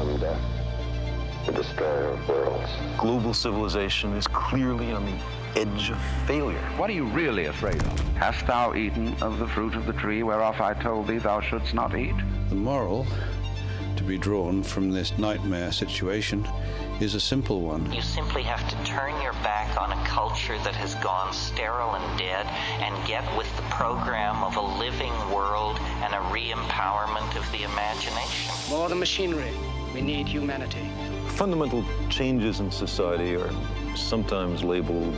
am death, the destroyer of worlds. Global civilization is clearly on the edge of failure. What are you really afraid of? Hast thou eaten of the fruit of the tree whereof I told thee thou shouldst not eat? The moral to be drawn from this nightmare situation is a simple one. You simply have to turn your back on a culture that has gone sterile and dead and get with the program of a living world and a re-empowerment of the imagination. More than machinery, we need humanity. Fundamental changes in society are sometimes labeled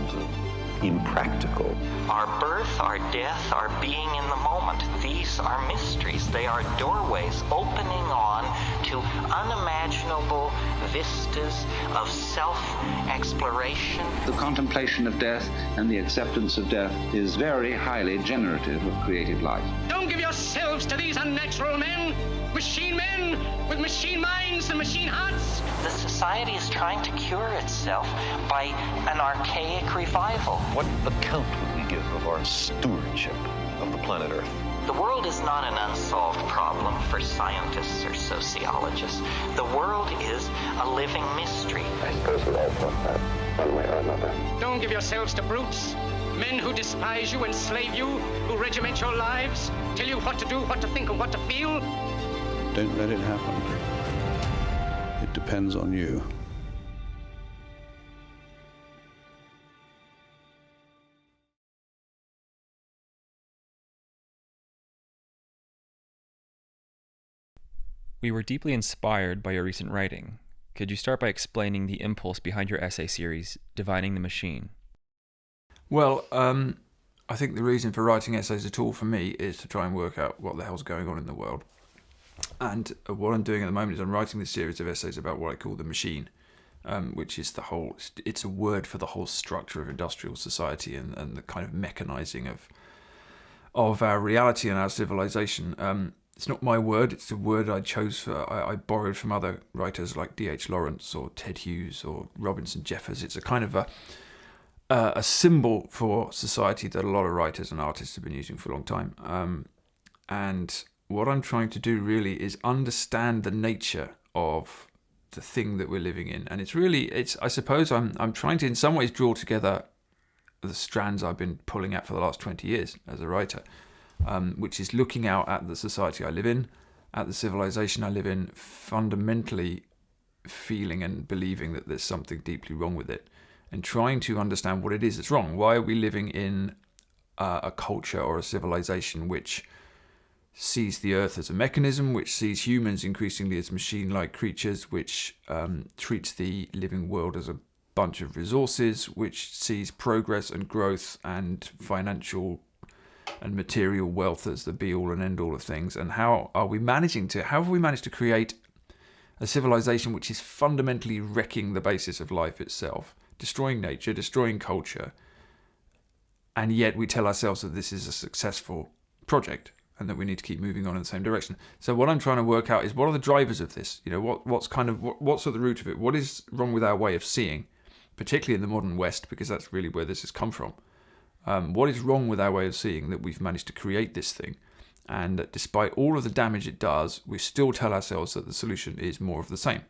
impractical. Our birth, our death, our being in the moment, these are mysteries. They are doorways opening on to unimaginable vistas of self-exploration. The contemplation of death and the acceptance of death is very highly generative of creative life. Don't give yourselves to these unnatural men with machine minds and machine hearts. The society is trying to cure itself by an archaic revival. What account would we give of our stewardship of the planet Earth? The world is not an unsolved problem for scientists or sociologists. The world is a living mystery. I suppose we all thought that, one way or another. Don't give yourselves to brutes. Men who despise you, enslave you, who regiment your lives, tell you what to do, what to think, and what to feel. Don't let it happen. It depends on you. We were deeply inspired by your recent writing. Could you start by explaining the impulse behind your essay series, Divining the Machine? Well, I think the reason for writing essays at all for me is to try and work out what the hell's going on in the world. And what I'm doing at the moment is I'm writing this series of essays about what I call the machine, which is it's a word for the whole structure of industrial society and the kind of mechanizing of our reality and our civilization. It's not my word, it's a word I chose I borrowed from other writers like D.H. Lawrence or Ted Hughes or Robinson Jeffers. It's a kind of a symbol for society that a lot of writers and artists have been using for a long time. And what I'm trying to do really is understand the nature of the thing that we're living in. And I suppose I'm trying to in some ways draw together the strands I've been pulling at for the last 20 years as a writer, which is looking out at the society I live in, at the civilization I live in, fundamentally feeling and believing that there's something deeply wrong with it, and trying to understand what it is that's wrong. Why are we living in a culture or a civilization which sees the earth as a mechanism, which sees humans increasingly as machine-like creatures, which treats the living world as a bunch of resources, which sees progress and growth and financial and material wealth as the be-all and end-all of things? And how have we managed to create a civilization which is fundamentally wrecking the basis of life itself, destroying nature, destroying culture, and yet we tell ourselves that this is a successful project and that we need to keep moving on in the same direction. So what I'm trying to work out is, what are the drivers of this? What's at the root of it? What is wrong with our way of seeing, particularly in the modern West, because that's really where this has come from. What is wrong with our way of seeing that we've managed to create this thing, and that despite all of the damage it does, we still tell ourselves that the solution is more of the same.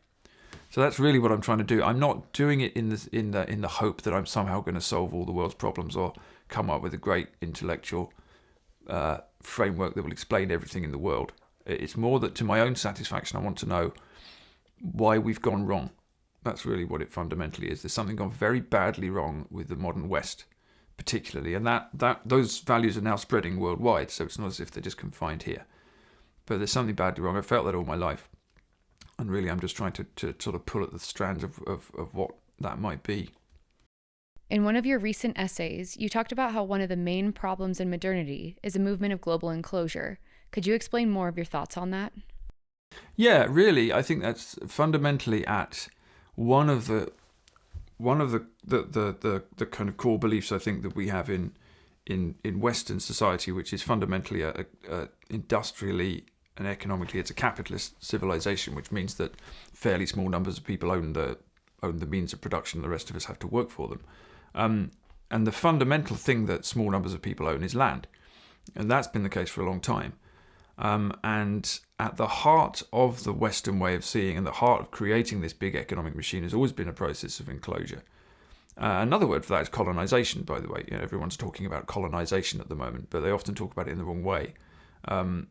So that's really what I'm trying to do. I'm not doing it in the hope that I'm somehow going to solve all the world's problems or come up with a great intellectual framework that will explain everything in the world. It's more that, to my own satisfaction, I want to know why we've gone wrong. That's really what it fundamentally is. There's something gone very badly wrong with the modern West, particularly, and that those values are now spreading worldwide. So it's not as if they're just confined here. But there's something badly wrong. I've felt that all my life, and really, I'm just trying to sort of pull at the strands of what that might be. In one of your recent essays, you talked about how one of the main problems in modernity is a movement of global enclosure. Could you explain more of your thoughts on that? Yeah, really, I think that's fundamentally at one of the kind of core beliefs I think that we have in Western society, which is fundamentally a industrially and economically, it's a capitalist civilization, which means that fairly small numbers of people own the means of production. The rest of us have to work for them. And the fundamental thing that small numbers of people own is land. And that's been the case for a long time. And at the heart of the Western way of seeing and the heart of creating this big economic machine has always been a process of enclosure. Another word for that is colonization, by the way. Everyone's talking about colonization at the moment, but they often talk about it in the wrong way.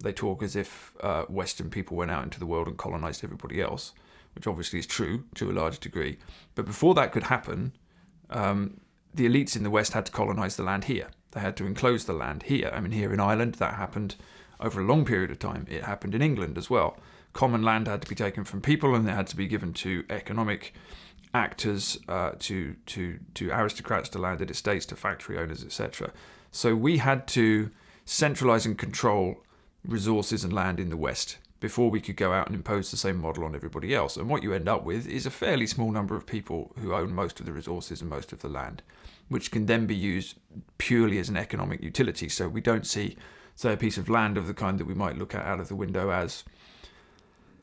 They talk as if Western people went out into the world and colonized everybody else, which obviously is true to a large degree. But before that could happen, the elites in the West had to colonize the land here. They had to enclose the land here. I mean, here in Ireland, that happened over a long period of time. It happened in England as well. Common land had to be taken from people, and it had to be given to economic actors, to aristocrats, to landed estates, to factory owners, etc. So we had to centralize and control resources and land in the West before we could go out and impose the same model on everybody else. And what you end up with is a fairly small number of people who own most of the resources and most of the land, which can then be used purely as an economic utility. So we don't see, say, a piece of land of the kind that we might look at out of the window as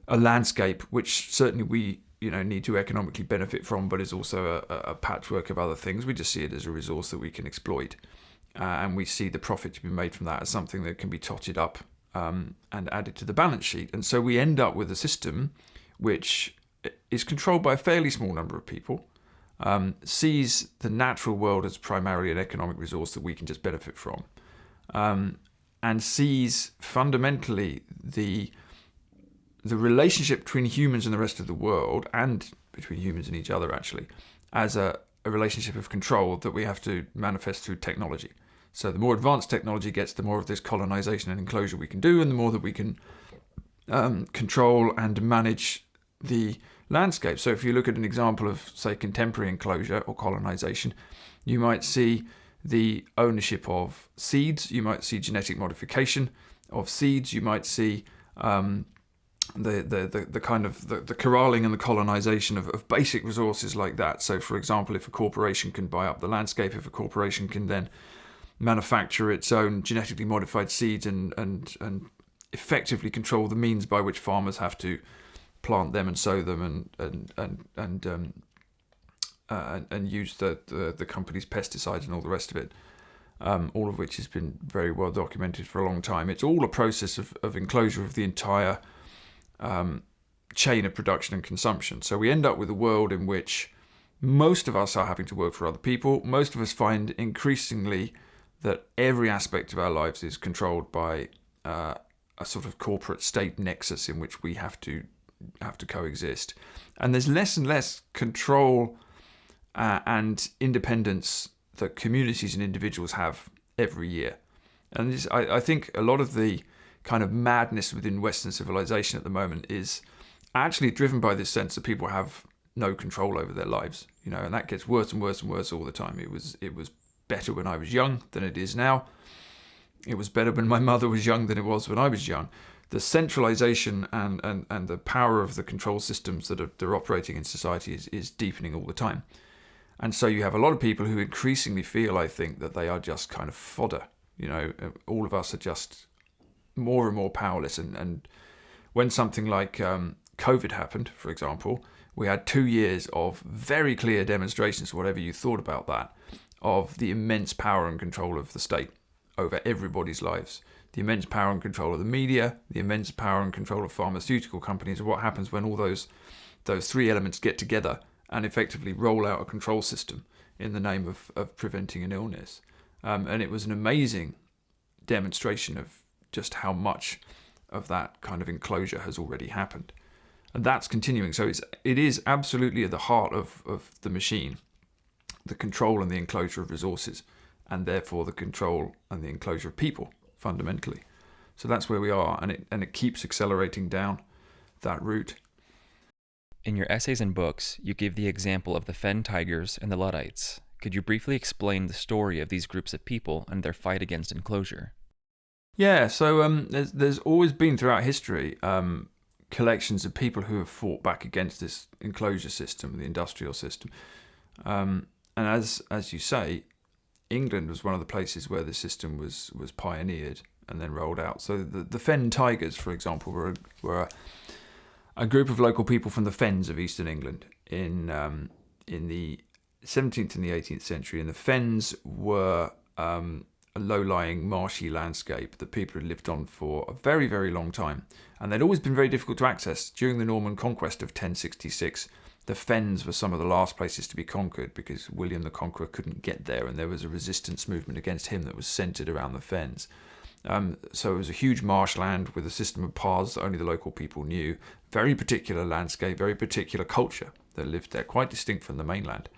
a landscape, which certainly we need to economically benefit from, but is also a patchwork of other things. We just see it as a resource that we can exploit. And we see the profit to be made from that as something that can be totted up and added to the balance sheet. And so we end up with a system which is controlled by a fairly small number of people, sees the natural world as primarily an economic resource that we can just benefit from, and sees fundamentally the relationship between humans and the rest of the world, and between humans and each other actually, as a relationship of control that we have to manifest through technology. So the more advanced technology gets, the more of this colonization and enclosure we can do, and the more that we can control and manage the landscape. So if you look at an example of, say, contemporary enclosure or colonization, you might see the ownership of seeds, you might see genetic modification of seeds, you might see the kind of the corralling and the colonization of basic resources like that. So for example, if a corporation can buy up the landscape, if a corporation can then manufacture its own genetically modified seeds and effectively control the means by which farmers have to plant them and sow them and use the company's pesticides and all the rest of it, all of which has been very well documented for a long time. It's all a process of enclosure of the entire chain of production and consumption. So we end up with a world in which most of us are having to work for other people. Most of us find increasingly that every aspect of our lives is controlled by a sort of corporate state nexus in which we have to coexist. And there's less and less control and independence that communities and individuals have every year. And this, I think a lot of the kind of madness within Western civilization at the moment is actually driven by this sense that people have no control over their lives, and that gets worse and worse and worse all the time. It was better when I was young than it is now. It was better when my mother was young than it was when I was young. The centralization and the power of the control systems that they're operating in society is deepening all the time. And so you have a lot of people who increasingly feel, I think, that they are just kind of fodder. All of us are just more and more powerless. And when something like COVID happened, for example, we had 2 years of very clear demonstrations, whatever you thought about that, of the immense power and control of the state over everybody's lives. The immense power and control of the media, the immense power and control of pharmaceutical companies, and what happens when all those three elements get together and effectively roll out a control system in the name of preventing an illness. And it was an amazing demonstration of just how much of that kind of enclosure has already happened. And that's continuing. So it is absolutely at the heart of the machine, the control and the enclosure of resources, and therefore the control and the enclosure of people, fundamentally. So that's where we are, and it keeps accelerating down that route. In your essays and books, you give the example of the Fen Tigers and the Luddites. Could you briefly explain the story of these groups of people and their fight against enclosure? Yeah, so there's always been throughout history collections of people who have fought back against this enclosure system, the industrial system. And as you say, England was one of the places where the system was pioneered and then rolled out. So the Fen Tigers, for example, were a group of local people from the Fens of eastern England in the 17th and the 18th century. And the Fens were a low-lying marshy landscape that people had lived on for a very, very long time. And they'd always been very difficult to access. During the Norman conquest of 1066, the fens were some of the last places to be conquered because William the Conqueror couldn't get there, and there was a resistance movement against him that was centred around the fens. So it was a huge marshland with a system of paths that only the local people knew. Very particular landscape, very particular culture that lived there, quite distinct from the mainland.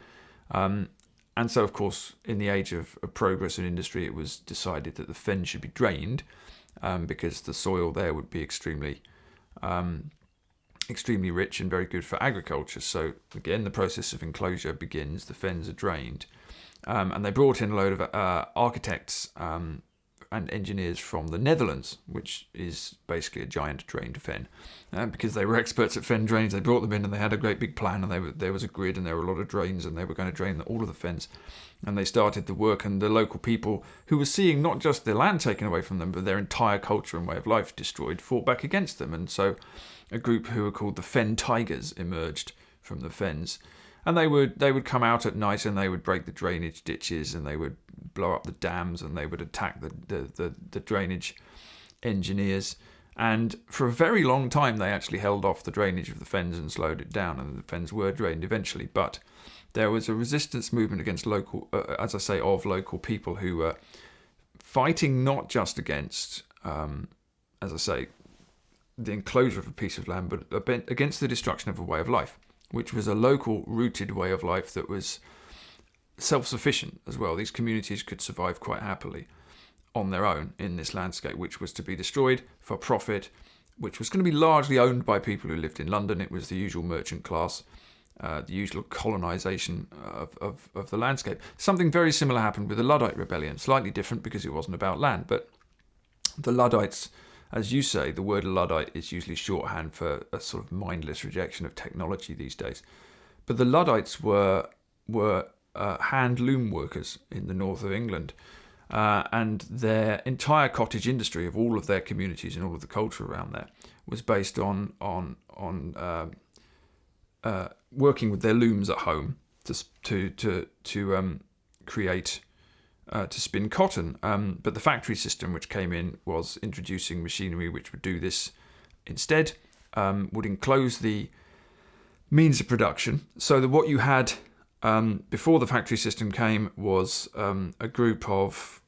And so, of course, in the age of progress and industry, it was decided that the fen should be drained because the soil there would be extremely rich and very good for agriculture. So, again, the process of enclosure begins. The fens are drained. And they brought in a load of architects and engineers from the Netherlands, which is basically a giant drained fen. Because they were experts at fen drainage, they brought them in and they had a great big plan, and there was a grid and there were a lot of drains, and they were going to drain all of the fens. And they started the work, and the local people, who were seeing not just their land taken away from them, but their entire culture and way of life destroyed, fought back against them. And so a group who were called the Fen Tigers emerged from the fens. And they would come out at night and they would break the drainage ditches and they would blow up the dams and they would attack the drainage engineers. And for a very long time, they actually held off the drainage of the fens and slowed it down, and the fens were drained eventually. But there was a resistance movement against local people who were fighting not just against, the enclosure of a piece of land, but against the destruction of a way of life, which was a local rooted way of life that was self-sufficient as well. These communities could survive quite happily on their own in this landscape, which was to be destroyed for profit, which was going to be largely owned by people who lived in London. It was the usual merchant class, the usual colonisation of the landscape. Something very similar happened with the Luddite rebellion, slightly different because it wasn't about land, but the Luddites, as you say, the word Luddite is usually shorthand for a sort of mindless rejection of technology these days. But the Luddites were hand loom workers in the north of England, and their entire cottage industry of all of their communities and all of the culture around there was based on working with their looms at home to create. To spin cotton, but the factory system which came in was introducing machinery which would do this instead, would enclose the means of production, so that what you had before the factory system came was a group of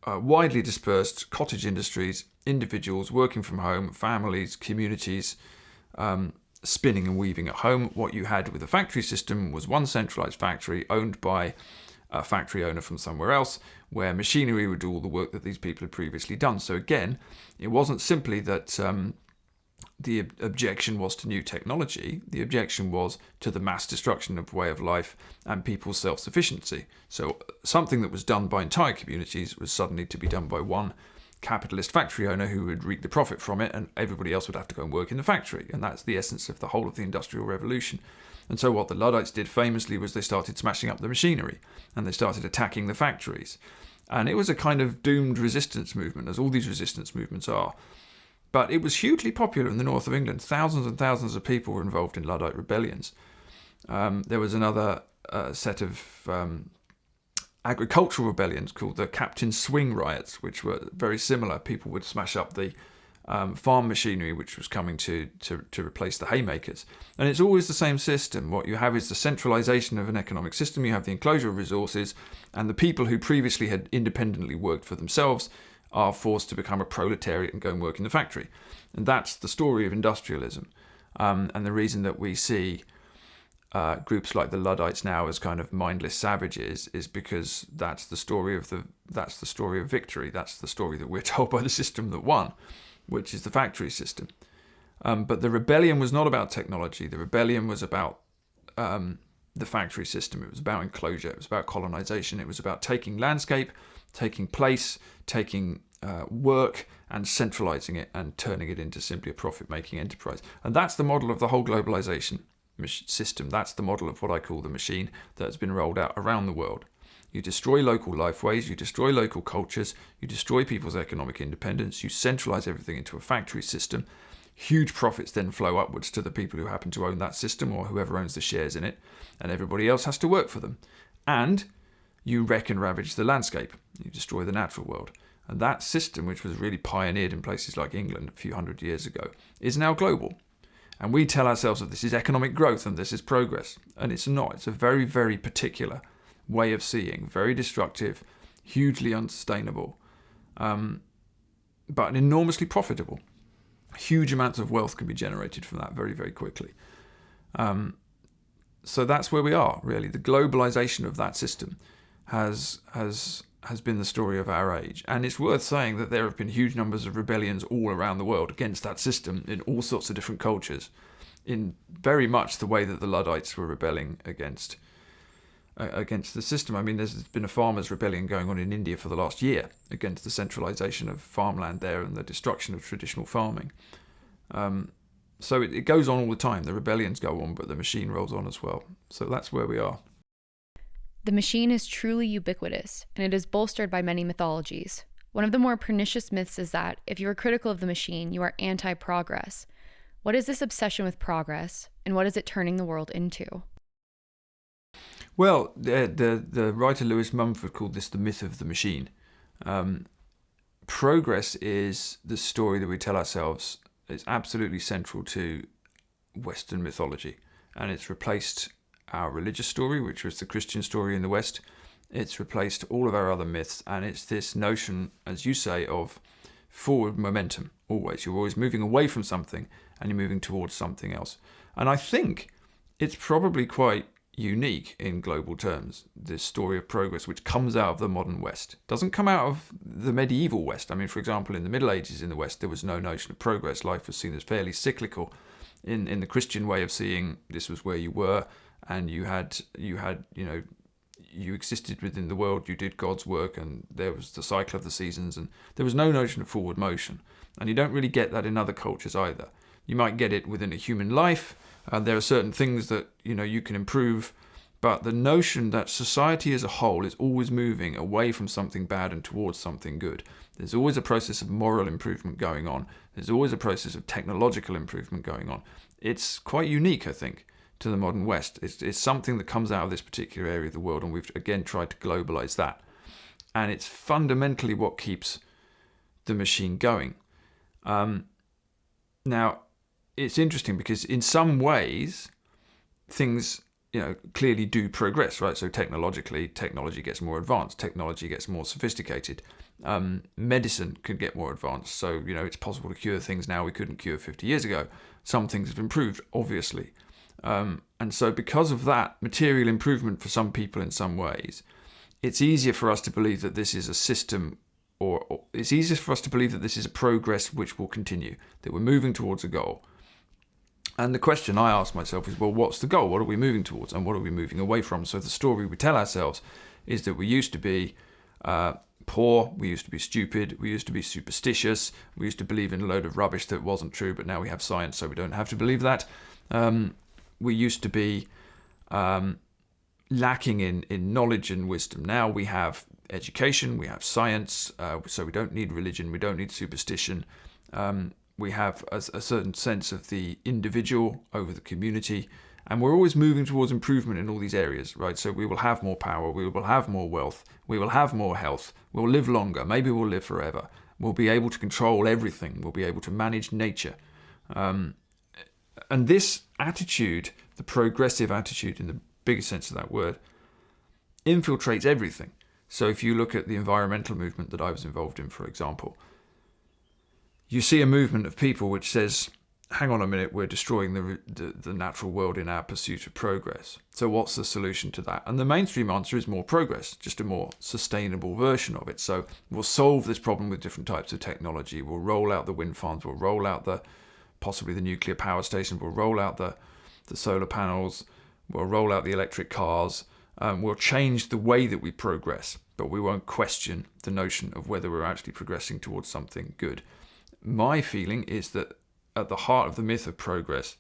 widely dispersed cottage industries, individuals working from home, families, communities, spinning and weaving at home. What you had with the factory system was one centralised factory owned by a factory owner from somewhere else, where machinery would do all the work that these people had previously done. So again, it wasn't simply that the objection was to new technology. The objection was to the mass destruction of way of life and people's self-sufficiency. So something that was done by entire communities was suddenly to be done by one capitalist factory owner who would reap the profit from it, and everybody else would have to go and work in the factory. And that's the essence of the whole of the Industrial Revolution. And so what the Luddites did famously was they started smashing up the machinery and they started attacking the factories. And it was a kind of doomed resistance movement, as all these resistance movements are. But it was hugely popular in the north of England. Thousands and thousands of people were involved in Luddite rebellions. There was another set of agricultural rebellions called the Captain Swing riots, which were very similar. People would smash up the farm machinery which was coming to replace the haymakers. And it's always the same system. What you have is the centralisation of an economic system. You have the enclosure of resources, and the people who previously had independently worked for themselves are forced to become a proletariat and go and work in the factory. And that's the story of industrialism. And the reason that we see groups like the Luddites now as kind of mindless savages is because that's the story of victory. That's the story that we're told by the system that won, which is the factory system. But the rebellion was not about technology. The rebellion was about the factory system. It was about enclosure. It was about colonization. It was about taking landscape, taking place, taking work and centralizing it and turning it into simply a profit-making enterprise. And that's the model of the whole globalization system. That's the model of what I call the machine that has been rolled out around the world. You destroy local lifeways, you destroy local cultures, you destroy people's economic independence, you centralize everything into a factory system. Huge profits then flow upwards to the people who happen to own that system or whoever owns the shares in it, and everybody else has to work for them. And you wreck and ravage the landscape. You destroy the natural world. And that system, which was really pioneered in places like England a few hundred years ago, is now global. And we tell ourselves that this is economic growth and this is progress. And it's not. It's a very, very particular way of seeing, very destructive, hugely unsustainable, but enormously profitable. Huge amounts of wealth can be generated from that very, very quickly. So that's where we are, really. The globalization of that system has been the story of our age. And it's worth saying that there have been huge numbers of rebellions all around the world against that system in all sorts of different cultures, in very much the way that the Luddites were rebelling against the system. I mean, there's been a farmers' rebellion going on in India for the last year against the centralization of farmland there and the destruction of traditional farming. So it goes on all the time. The rebellions go on, but the machine rolls on as well. So that's where we are. The machine is truly ubiquitous, and it is bolstered by many mythologies. One of the more pernicious myths is that if you are critical of the machine, you are anti-progress. What is this obsession with progress, and what is it turning the world into? Well, the writer Lewis Mumford called this the myth of the machine. Progress is the story that we tell ourselves. It's absolutely central to Western mythology, and it's replaced our religious story, which was the Christian story in the West. It's replaced all of our other myths, and it's this notion, as you say, of forward momentum. Always, you're always moving away from something, and you're moving towards something else. And I think it's probably quite unique in global terms, this story of progress, which comes out of the modern West. It doesn't come out of the medieval West. I mean, for example, in the Middle Ages in the West, there was no notion of progress. Life was seen as fairly cyclical. In the Christian way of seeing, this was where you were, and you existed within the world, you did God's work, and there was the cycle of the seasons, and there was no notion of forward motion. And you don't really get that in other cultures either. You might get it within a human life. There are certain things that you can improve, but the notion that society as a whole is always moving away from something bad and towards something good. There's always a process of moral improvement going on. There's always a process of technological improvement going on. It's quite unique, I think, to the modern West. It's something that comes out of this particular area of the world, and we've again tried to globalize that. And it's fundamentally what keeps the machine going. Now, it's interesting because in some ways things clearly do progress, right? So technologically, technology gets more advanced, technology gets more sophisticated, medicine could get more advanced. So it's possible to cure things now we couldn't cure 50 years ago. Some things have improved, obviously, and so because of that material improvement for some people in some ways, it's easier for us to believe that this is a system, or it's easier for us to believe that this is a progress which will continue, that we're moving towards a goal. And the question I ask myself is, well, what's the goal? What are we moving towards, and what are we moving away from? So the story we tell ourselves is that we used to be poor, we used to be stupid, we used to be superstitious, we used to believe in a load of rubbish that wasn't true, but now we have science, so we don't have to believe that. We used to be lacking in knowledge and wisdom. Now we have education, we have science, so we don't need religion, we don't need superstition. We have a certain sense of the individual over the community, and we're always moving towards improvement in all these areas, right? So we will have more power, we will have more wealth, we will have more health, we'll live longer, maybe we'll live forever. We'll be able to control everything, we'll be able to manage nature. And this attitude, the progressive attitude in the biggest sense of that word, infiltrates everything. So if you look at the environmental movement that I was involved in, for example, you see a movement of people which says, hang on a minute, we're destroying the natural world in our pursuit of progress. So what's the solution to that? And the mainstream answer is more progress, just a more sustainable version of it. So we'll solve this problem with different types of technology. We'll roll out the wind farms, we'll roll out possibly the nuclear power station, we'll roll out the solar panels, we'll roll out the electric cars, we'll change the way that we progress, but we won't question the notion of whether we're actually progressing towards something good. My feeling is that at the heart of the myth of progress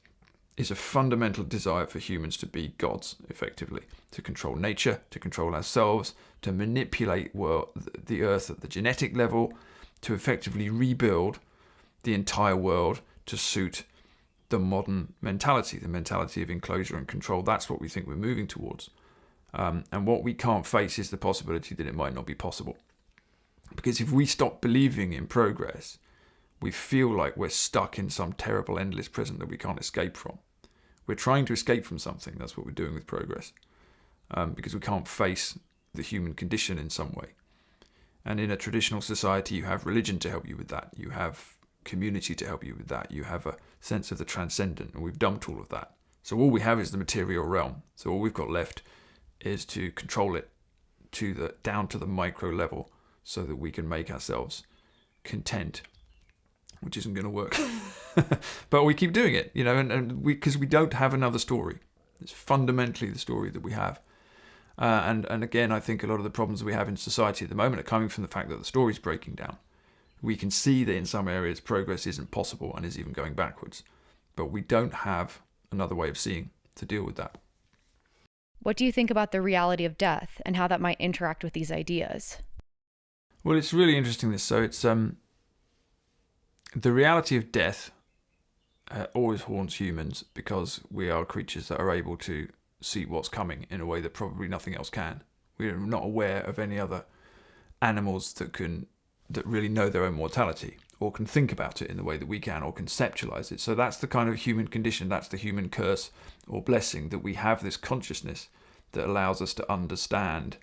is a fundamental desire for humans to be gods, effectively, to control nature, to control ourselves, to manipulate the earth at the genetic level, to effectively rebuild the entire world to suit the modern mentality, the mentality of enclosure and control. That's what we think we're moving towards. And what we can't face is the possibility that it might not be possible. Because if we stop believing in progress, we feel like we're stuck in some terrible endless prison that we can't escape from. We're trying to escape from something. That's what we're doing with progress. Because we can't face the human condition in some way. And in a traditional society, you have religion to help you with that. You have community to help you with that. You have a sense of the transcendent, and we've dumped all of that. So all we have is the material realm. So all we've got left is to control it down to the micro level so that we can make ourselves content, which isn't going to work. But we keep doing it, and because we don't have another story. It's fundamentally the story that we have. And again, I think a lot of the problems we have in society at the moment are coming from the fact that the story's breaking down. We can see that in some areas progress isn't possible and is even going backwards. But we don't have another way of seeing to deal with that. What do you think about the reality of death and how that might interact with these ideas? Well, it's really interesting this. So it's the reality of death always haunts humans because we are creatures that are able to see what's coming in a way that probably nothing else can. We're not aware of any other animals that really know their own mortality or can think about it in the way that we can or conceptualize it. So that's the kind of human condition, that's the human curse or blessing, that we have this consciousness that allows us to understand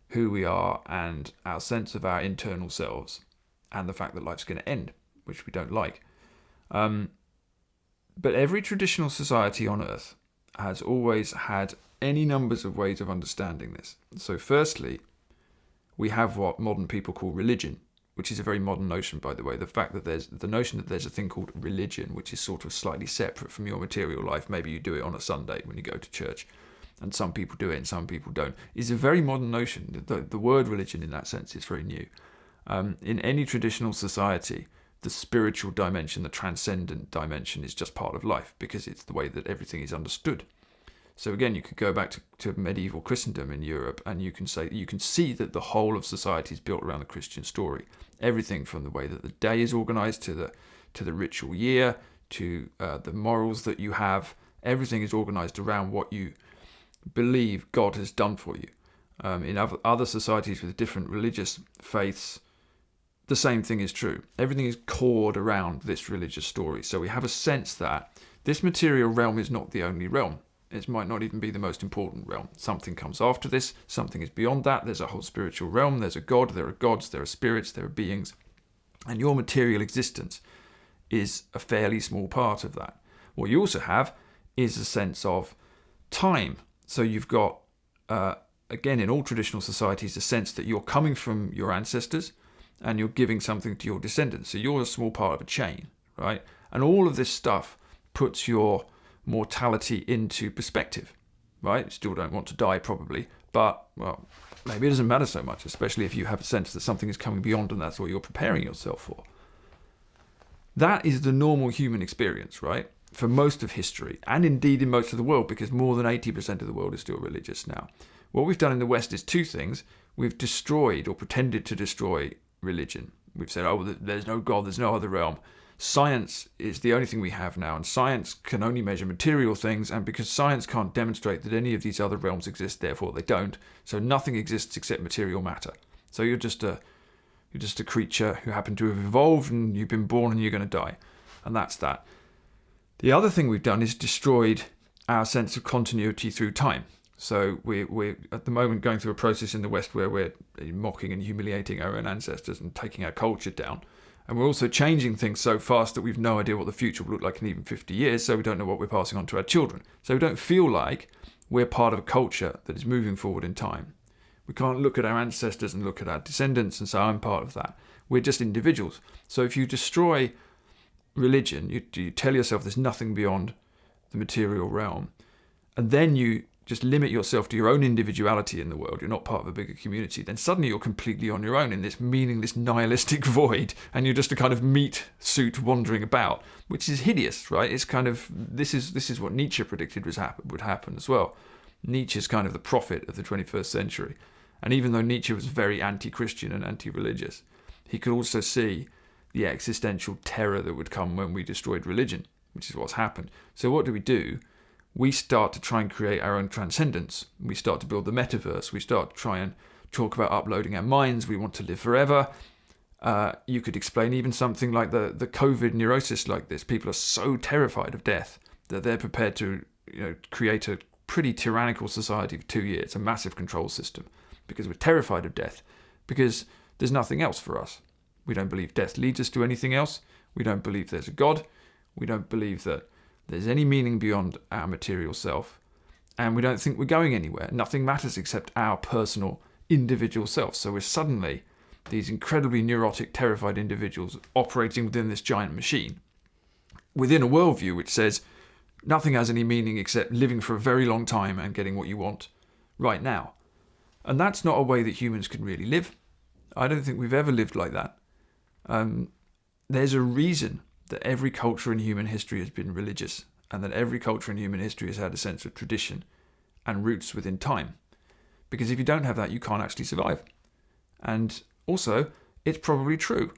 who we are and our sense of our internal selves and the fact that life's going to end, which we don't like. But every traditional society on earth has always had any numbers of ways of understanding this. So firstly, we have what modern people call religion, which is a very modern notion, by the way. The fact that there's the notion that there's a thing called religion, which is sort of slightly separate from your material life. Maybe you do it on a Sunday when you go to church, and some people do it and some people don't, is a very modern notion. The word religion in that sense is very new. In any traditional society, the spiritual dimension, the transcendent dimension, is just part of life because it's the way that everything is understood. So again, you could go back to medieval Christendom in Europe, and you can see that the whole of society is built around the Christian story. Everything from the way that the day is organised to the ritual year to the morals that you have. Everything is organised around what you believe God has done for you. In other societies with different religious faiths, the same thing is true. Everything is cored around this religious story. So we have a sense that this material realm is not the only realm. It might not even be the most important realm. Something comes after this. Something is beyond that. There's a whole spiritual realm. There's a God. There are gods. There are spirits. There are beings. And your material existence is a fairly small part of that. What you also have is a sense of time. So you've got, again, in all traditional societies, a sense that you're coming from your ancestors and you're giving something to your descendants. So you're a small part of a chain, right? And all of this stuff puts your mortality into perspective, right? You still don't want to die probably, but, well, maybe it doesn't matter so much, especially if you have a sense that something is coming beyond and that's what you're preparing yourself for. That is the normal human experience, right? For most of history, and indeed in most of the world, because more than 80% of the world is still religious now. What we've done in the West is two things. We've destroyed or pretended to destroy religion. We've said, oh, there's no God, there's no other realm. Science is the only thing we have now, and science can only measure material things, and because science can't demonstrate that any of these other realms exist, therefore they don't. So nothing exists except material matter. So you're just a creature who happened to have evolved, and you've been born and you're going to die. And that's that. The other thing we've done is destroyed our sense of continuity through time. So we're at the moment going through a process in the West where we're mocking and humiliating our own ancestors and taking our culture down. And we're also changing things so fast that we've no idea what the future will look like in even 50 years, so we don't know what we're passing on to our children. So we don't feel like we're part of a culture that is moving forward in time. We can't look at our ancestors and look at our descendants and say, I'm part of that. We're just individuals. So if you destroy religion, you tell yourself there's nothing beyond the material realm, and then you just limit yourself to your own individuality in the world, you're not part of a bigger community, then suddenly you're completely on your own in this meaningless nihilistic void, and you're just a kind of meat suit wandering about, which is hideous, right? It's kind of, this is what Nietzsche predicted would happen as well. Nietzsche's kind of the prophet of the 21st century. And even though Nietzsche was very anti-Christian and anti-religious, he could also see the existential terror that would come when we destroyed religion, which is what's happened. So what do? we start to try and create our own transcendence. We start to build the metaverse. We start to try and talk about uploading our minds. We want to live forever. You could explain even something like the COVID neurosis like this. People are so terrified of death that they're prepared to create a pretty tyrannical society for 2 years, a massive control system, because we're terrified of death, because there's nothing else for us. We don't believe death leads us to anything else. We don't believe there's a God. We don't believe that there's any meaning beyond our material self. And we don't think we're going anywhere. Nothing matters except our personal individual self. So we're suddenly these incredibly neurotic, terrified individuals operating within this giant machine, within a worldview which says nothing has any meaning except living for a very long time and getting what you want right now. And that's not a way that humans can really live. I don't think we've ever lived like that. There's a reason that every culture in human history has been religious, and that every culture in human history has had a sense of tradition and roots within time. Because if you don't have that, you can't actually survive. And also, it's probably true.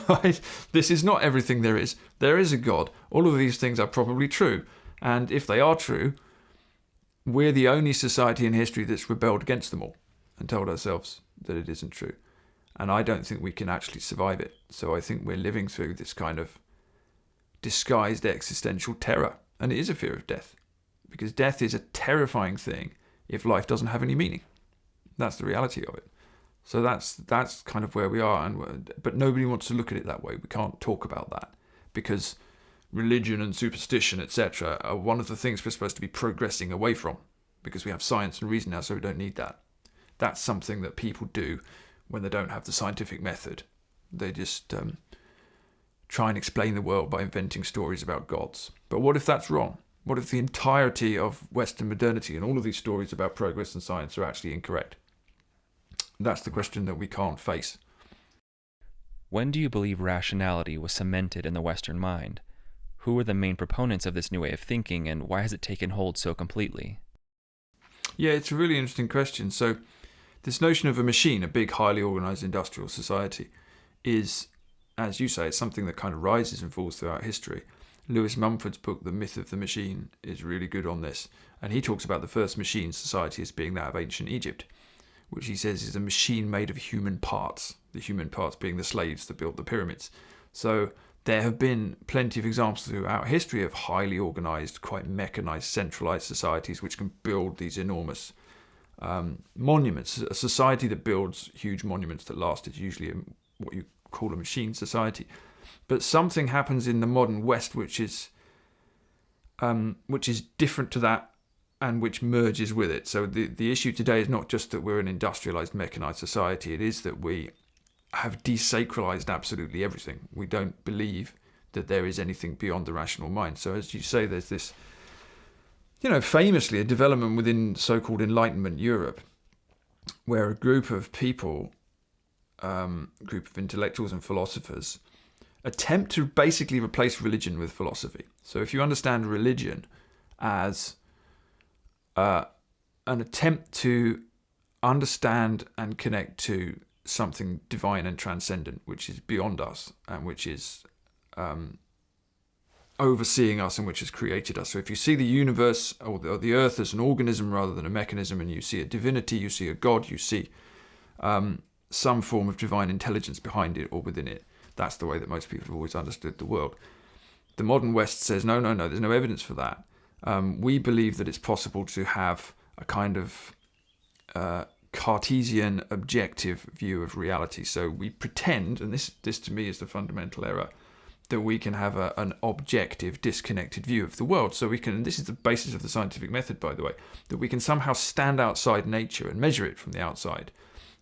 Right? This is not everything there is. There is a God. All of these things are probably true. And if they are true, we're the only society in history that's rebelled against them all and told ourselves that it isn't true. And I don't think we can actually survive it. So I think we're living through this kind of disguised existential terror. And it is a fear of death. Because death is a terrifying thing if life doesn't have any meaning. That's the reality of it. So that's kind of where we are. But nobody wants to look at it that way. We can't talk about that. Because religion and superstition, etc., are one of the things we're supposed to be progressing away from. Because we have science and reason now, so we don't need that. That's something that people do when they don't have the scientific method. They just try and explain the world by inventing stories about gods. But what if that's wrong? What if the entirety of Western modernity and all of these stories about progress and science are actually incorrect? That's the question that we can't face. When do you believe rationality was cemented in the Western mind? Who were the main proponents of this new way of thinking, and why has it taken hold so completely? Yeah, it's a really interesting question. So this notion of a machine, a big, highly organized industrial society, is, as you say, it's something that kind of rises and falls throughout history. Lewis Mumford's book, The Myth of the Machine, is really good on this. And he talks about the first machine society as being that of ancient Egypt, which he says is a machine made of human parts, the human parts being the slaves that built the pyramids. So there have been plenty of examples throughout history of highly organized, quite mechanized, centralized societies which can build these enormous monuments. A society that builds huge monuments that last is usually what you call a machine society. But something happens in the modern West which is different to that and which merges with it. So the issue today is not just that we're an industrialized, mechanized society. It is that we have desacralized absolutely everything. We don't believe that there is anything beyond the rational mind. So as you say, there's this, famously a development within so-called Enlightenment Europe, where a group of people, group of intellectuals and philosophers, attempt to basically replace religion with philosophy. So if you understand religion as an attempt to understand and connect to something divine and transcendent, which is beyond us and which is overseeing us and which has created us. So if you see the universe or the earth as an organism rather than a mechanism, and you see a divinity, you see a God, you see some form of divine intelligence behind it or within it, that's the way that most people have always understood the world. The modern West says, no, there's no evidence for that. We believe that it's possible to have a kind of Cartesian objective view of reality. So we pretend, and this to me is the fundamental error, that we can have an objective, disconnected view of the world. So we can, and this is the basis of the scientific method, by the way, that we can somehow stand outside nature and measure it from the outside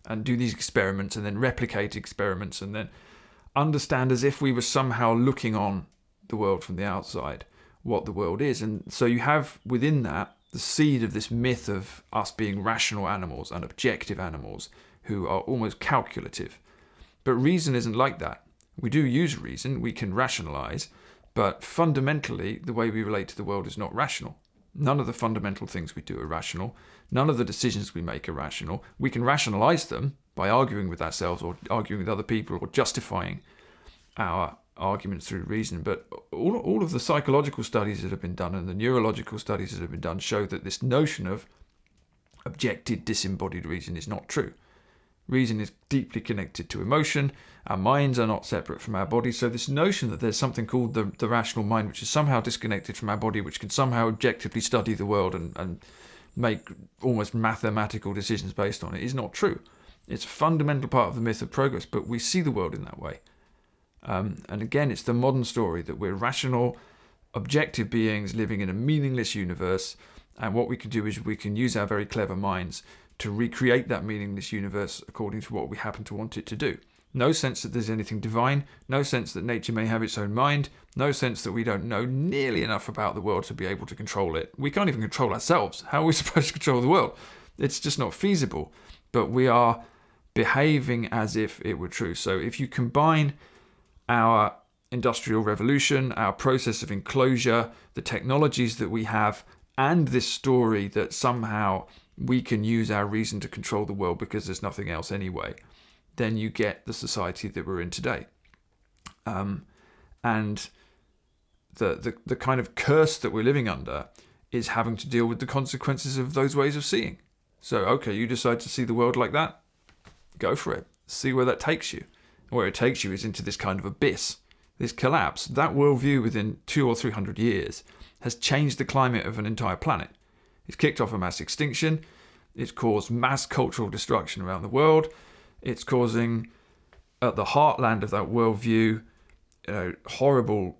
and do these experiments and then replicate experiments and then understand as if we were somehow looking on the world from the outside what the world is. And so you have within that the seed of this myth of us being rational animals and objective animals who are almost calculative. But reason isn't like that. We do use reason, we can rationalize, but fundamentally the way we relate to the world is not rational. None of the fundamental things we do are rational. None of the decisions we make are rational. We can rationalize them by arguing with ourselves or arguing with other people or justifying our arguments through reason, but all of the psychological studies that have been done and the neurological studies that have been done show that this notion of objective disembodied reason is not true. Reason is deeply connected to emotion. Our minds are not separate from our bodies. So this notion that there's something called the rational mind, which is somehow disconnected from our body, which can somehow objectively study the world and make almost mathematical decisions based on it, is not true. It's a fundamental part of the myth of progress, but we see the world in that way. And again, it's the modern story that we're rational, objective beings living in a meaningless universe. And what we can do is we can use our very clever minds to recreate that meaningless universe according to what we happen to want it to do. No sense that there's anything divine, no sense that nature may have its own mind, no sense that we don't know nearly enough about the world to be able to control it. We can't even control ourselves. How are we supposed to control the world? It's just not feasible. But we are behaving as if it were true. So if you combine our industrial revolution, our process of enclosure, the technologies that we have, and this story that somehow we can use our reason to control the world because there's nothing else anyway, then you get the society that we're in today. And the kind of curse that we're living under is having to deal with the consequences of those ways of seeing. So, okay, you decide to see the world like that, go for it. See where that takes you. And where it takes you is into this kind of abyss, this collapse. That worldview within 200 or 300 years has changed the climate of an entire planet. It's kicked off a mass extinction. It's caused mass cultural destruction around the world. It's causing, at the heartland of that worldview, horrible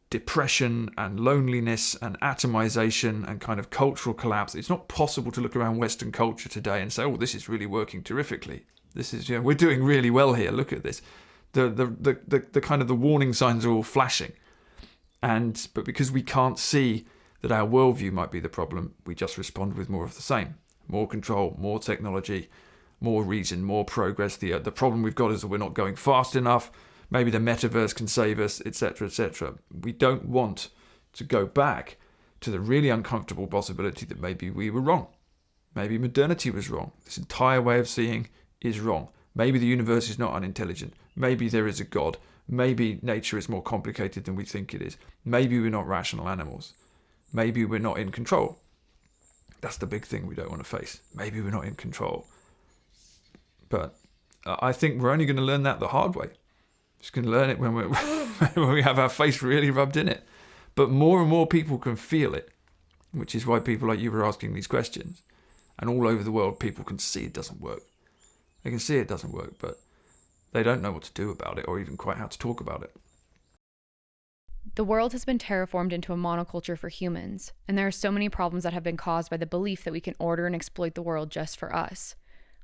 depression and loneliness and atomization and kind of cultural collapse. It's not possible to look around Western culture today and say, oh, this is really working terrifically. This is, we're doing really well here. Look at this. The kind of the warning signs are all flashing. But because we can't see that our worldview might be the problem, we just respond with more of the same. More control, more technology, more reason, more progress. The problem we've got is that we're not going fast enough. Maybe the metaverse can save us, etc., etc. We don't want to go back to the really uncomfortable possibility that maybe we were wrong. Maybe modernity was wrong. This entire way of seeing is wrong. Maybe the universe is not unintelligent. Maybe there is a God. Maybe nature is more complicated than we think it is. Maybe we're not rational animals. Maybe we're not in control. That's the big thing we don't want to face. Maybe we're not in control. But I think we're only going to learn that the hard way. Just going to learn it when we have our face really rubbed in it. But more and more people can feel it, which is why people like you were asking these questions. And all over the world, people can see it doesn't work. They can see it doesn't work, but they don't know what to do about it or even quite how to talk about it. The world has been terraformed into a monoculture for humans, and there are so many problems that have been caused by the belief that we can order and exploit the world just for us.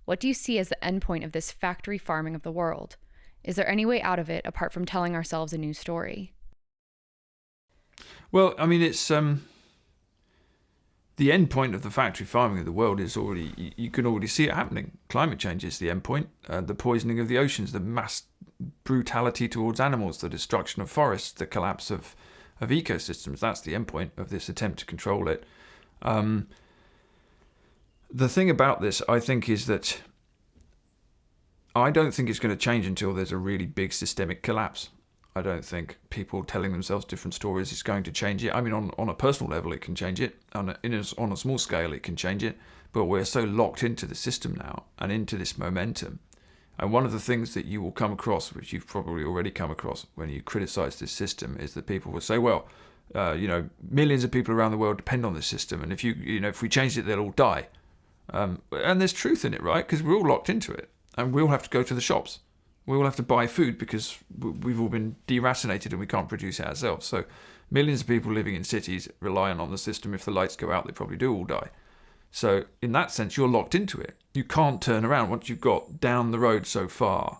What do you see as the endpoint of this factory farming of the world? Is there any way out of it apart from telling ourselves a new story? Well, I mean, it's the end point of the factory farming of the world is already, you can already see it happening. Climate change is the end point. The poisoning of the oceans, the mass brutality towards animals, the destruction of forests, the collapse of ecosystems. That's the end point of this attempt to control it. The thing about this, I think, is that I don't think it's going to change until there's a really big systemic collapse. I don't think people telling themselves different stories is going to change it. I mean, on a personal level, it can change it. On a small scale, it can change it. But we're so locked into the system now and into this momentum. And one of the things that you will come across, which you've probably already come across when you criticize this system, is that people will say, well, millions of people around the world depend on this system. And if we change it, they'll all die. And there's truth in it, right? Because we're all locked into it. And we all have to go to the shops. We all have to buy food because we've all been deracinated and we can't produce it ourselves. So millions of people living in cities relying on the system. If the lights go out, they probably do all die. So in that sense, you're locked into it. You can't turn around once you've got down the road so far.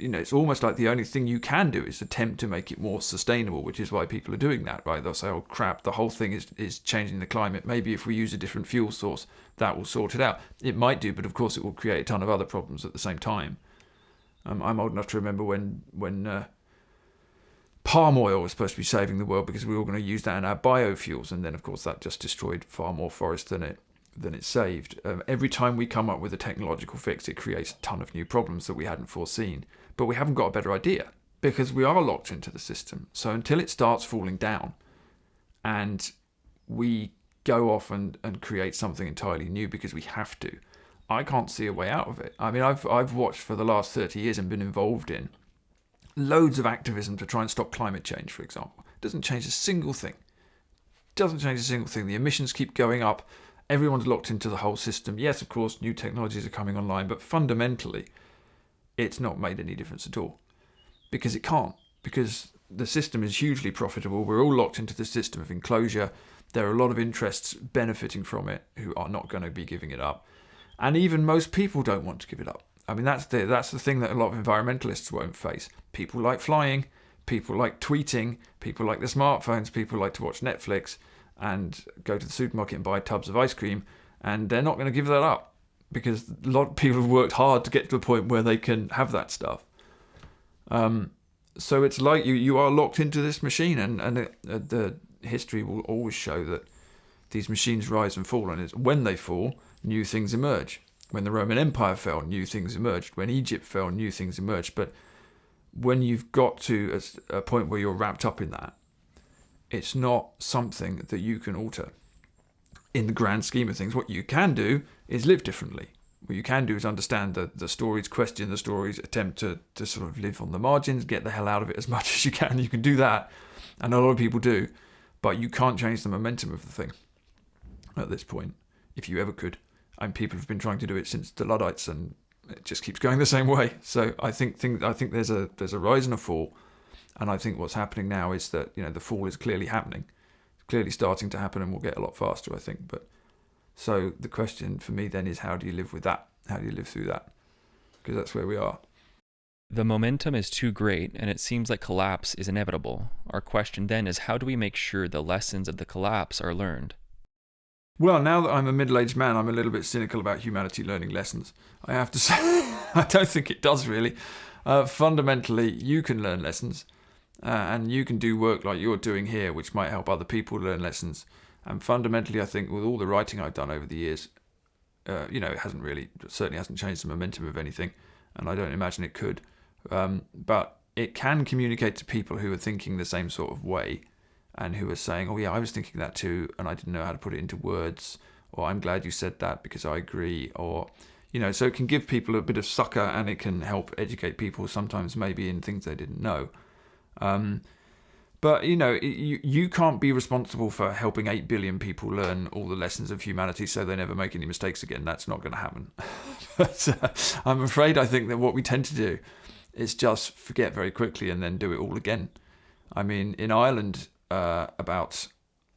It's almost like the only thing you can do is attempt to make it more sustainable, which is why people are doing that, right? They'll say, oh crap, the whole thing is changing the climate. Maybe if we use a different fuel source, that will sort it out. It might do, but of course it will create a ton of other problems at the same time. I'm old enough to remember when palm oil was supposed to be saving the world because we were all going to use that in our biofuels, and then of course that just destroyed far more forest than it saved. Every time we come up with a technological fix, it creates a ton of new problems that we hadn't foreseen. but we haven't got a better idea because we are locked into the system. So until it starts falling down and we go off and create something entirely new because we have to, I can't see a way out of it. I mean, I've watched for the last 30 years and been involved in loads of activism to try and stop climate change, for example. It doesn't change a single thing. The emissions keep going up. Everyone's locked into the whole system. Yes, of course, new technologies are coming online, but fundamentally, it's not made any difference at all. Because it can't. Because the system is hugely profitable. We're all locked into the system of enclosure. There are a lot of interests benefiting from it who are not going to be giving it up. And even most people don't want to give it up. I mean, that's the thing that a lot of environmentalists won't face. People like flying, people like tweeting, people like the smartphones, people like to watch Netflix and go to the supermarket and buy tubs of ice cream, and they're not going to give that up because a lot of people have worked hard to get to the point where they can have that stuff. So it's like you are locked into this machine, and the history will always show that these machines rise and fall, and it's when they fall, new things emerge. When the Roman Empire fell, new things emerged. When Egypt fell, new things emerged. But when you've got to a point where you're wrapped up in that, it's not something that you can alter. In the grand scheme of things, what you can do is live differently. What you can do is understand the stories, question the stories, attempt to sort of live on the margins, get the hell out of it as much as you can. You can do that, and a lot of people do, but you can't change the momentum of the thing at this point, if you ever could. And people have been trying to do it since the Luddites, and it just keeps going the same way. So I think there's a rise and a fall, and I think what's happening now is that the fall is clearly happening, clearly starting to happen, and will get a lot faster, I think. But so the question for me then is, how do you live with that? How do you live through that? Because that's where we are. The momentum is too great, and it seems like collapse is inevitable. Our question then is, how do we make sure the lessons of the collapse are learned? Well, now that I'm a middle-aged man, I'm a little bit cynical about humanity learning lessons. I have to say, I don't think it does really. Fundamentally, you can learn lessons, and you can do work like you're doing here, which might help other people learn lessons. And fundamentally, I think with all the writing I've done over the years, it certainly hasn't changed the momentum of anything, and I don't imagine it could. But it can communicate to people who are thinking the same sort of way, and who are saying, oh yeah, I was thinking that too, and I didn't know how to put it into words, or I'm glad you said that because I agree, or, so it can give people a bit of succor, and it can help educate people sometimes maybe in things they didn't know. But, you can't be responsible for helping 8 billion people learn all the lessons of humanity so they never make any mistakes again. That's not going to happen. But I'm afraid I think that what we tend to do is just forget very quickly and then do it all again. I mean, in Ireland, about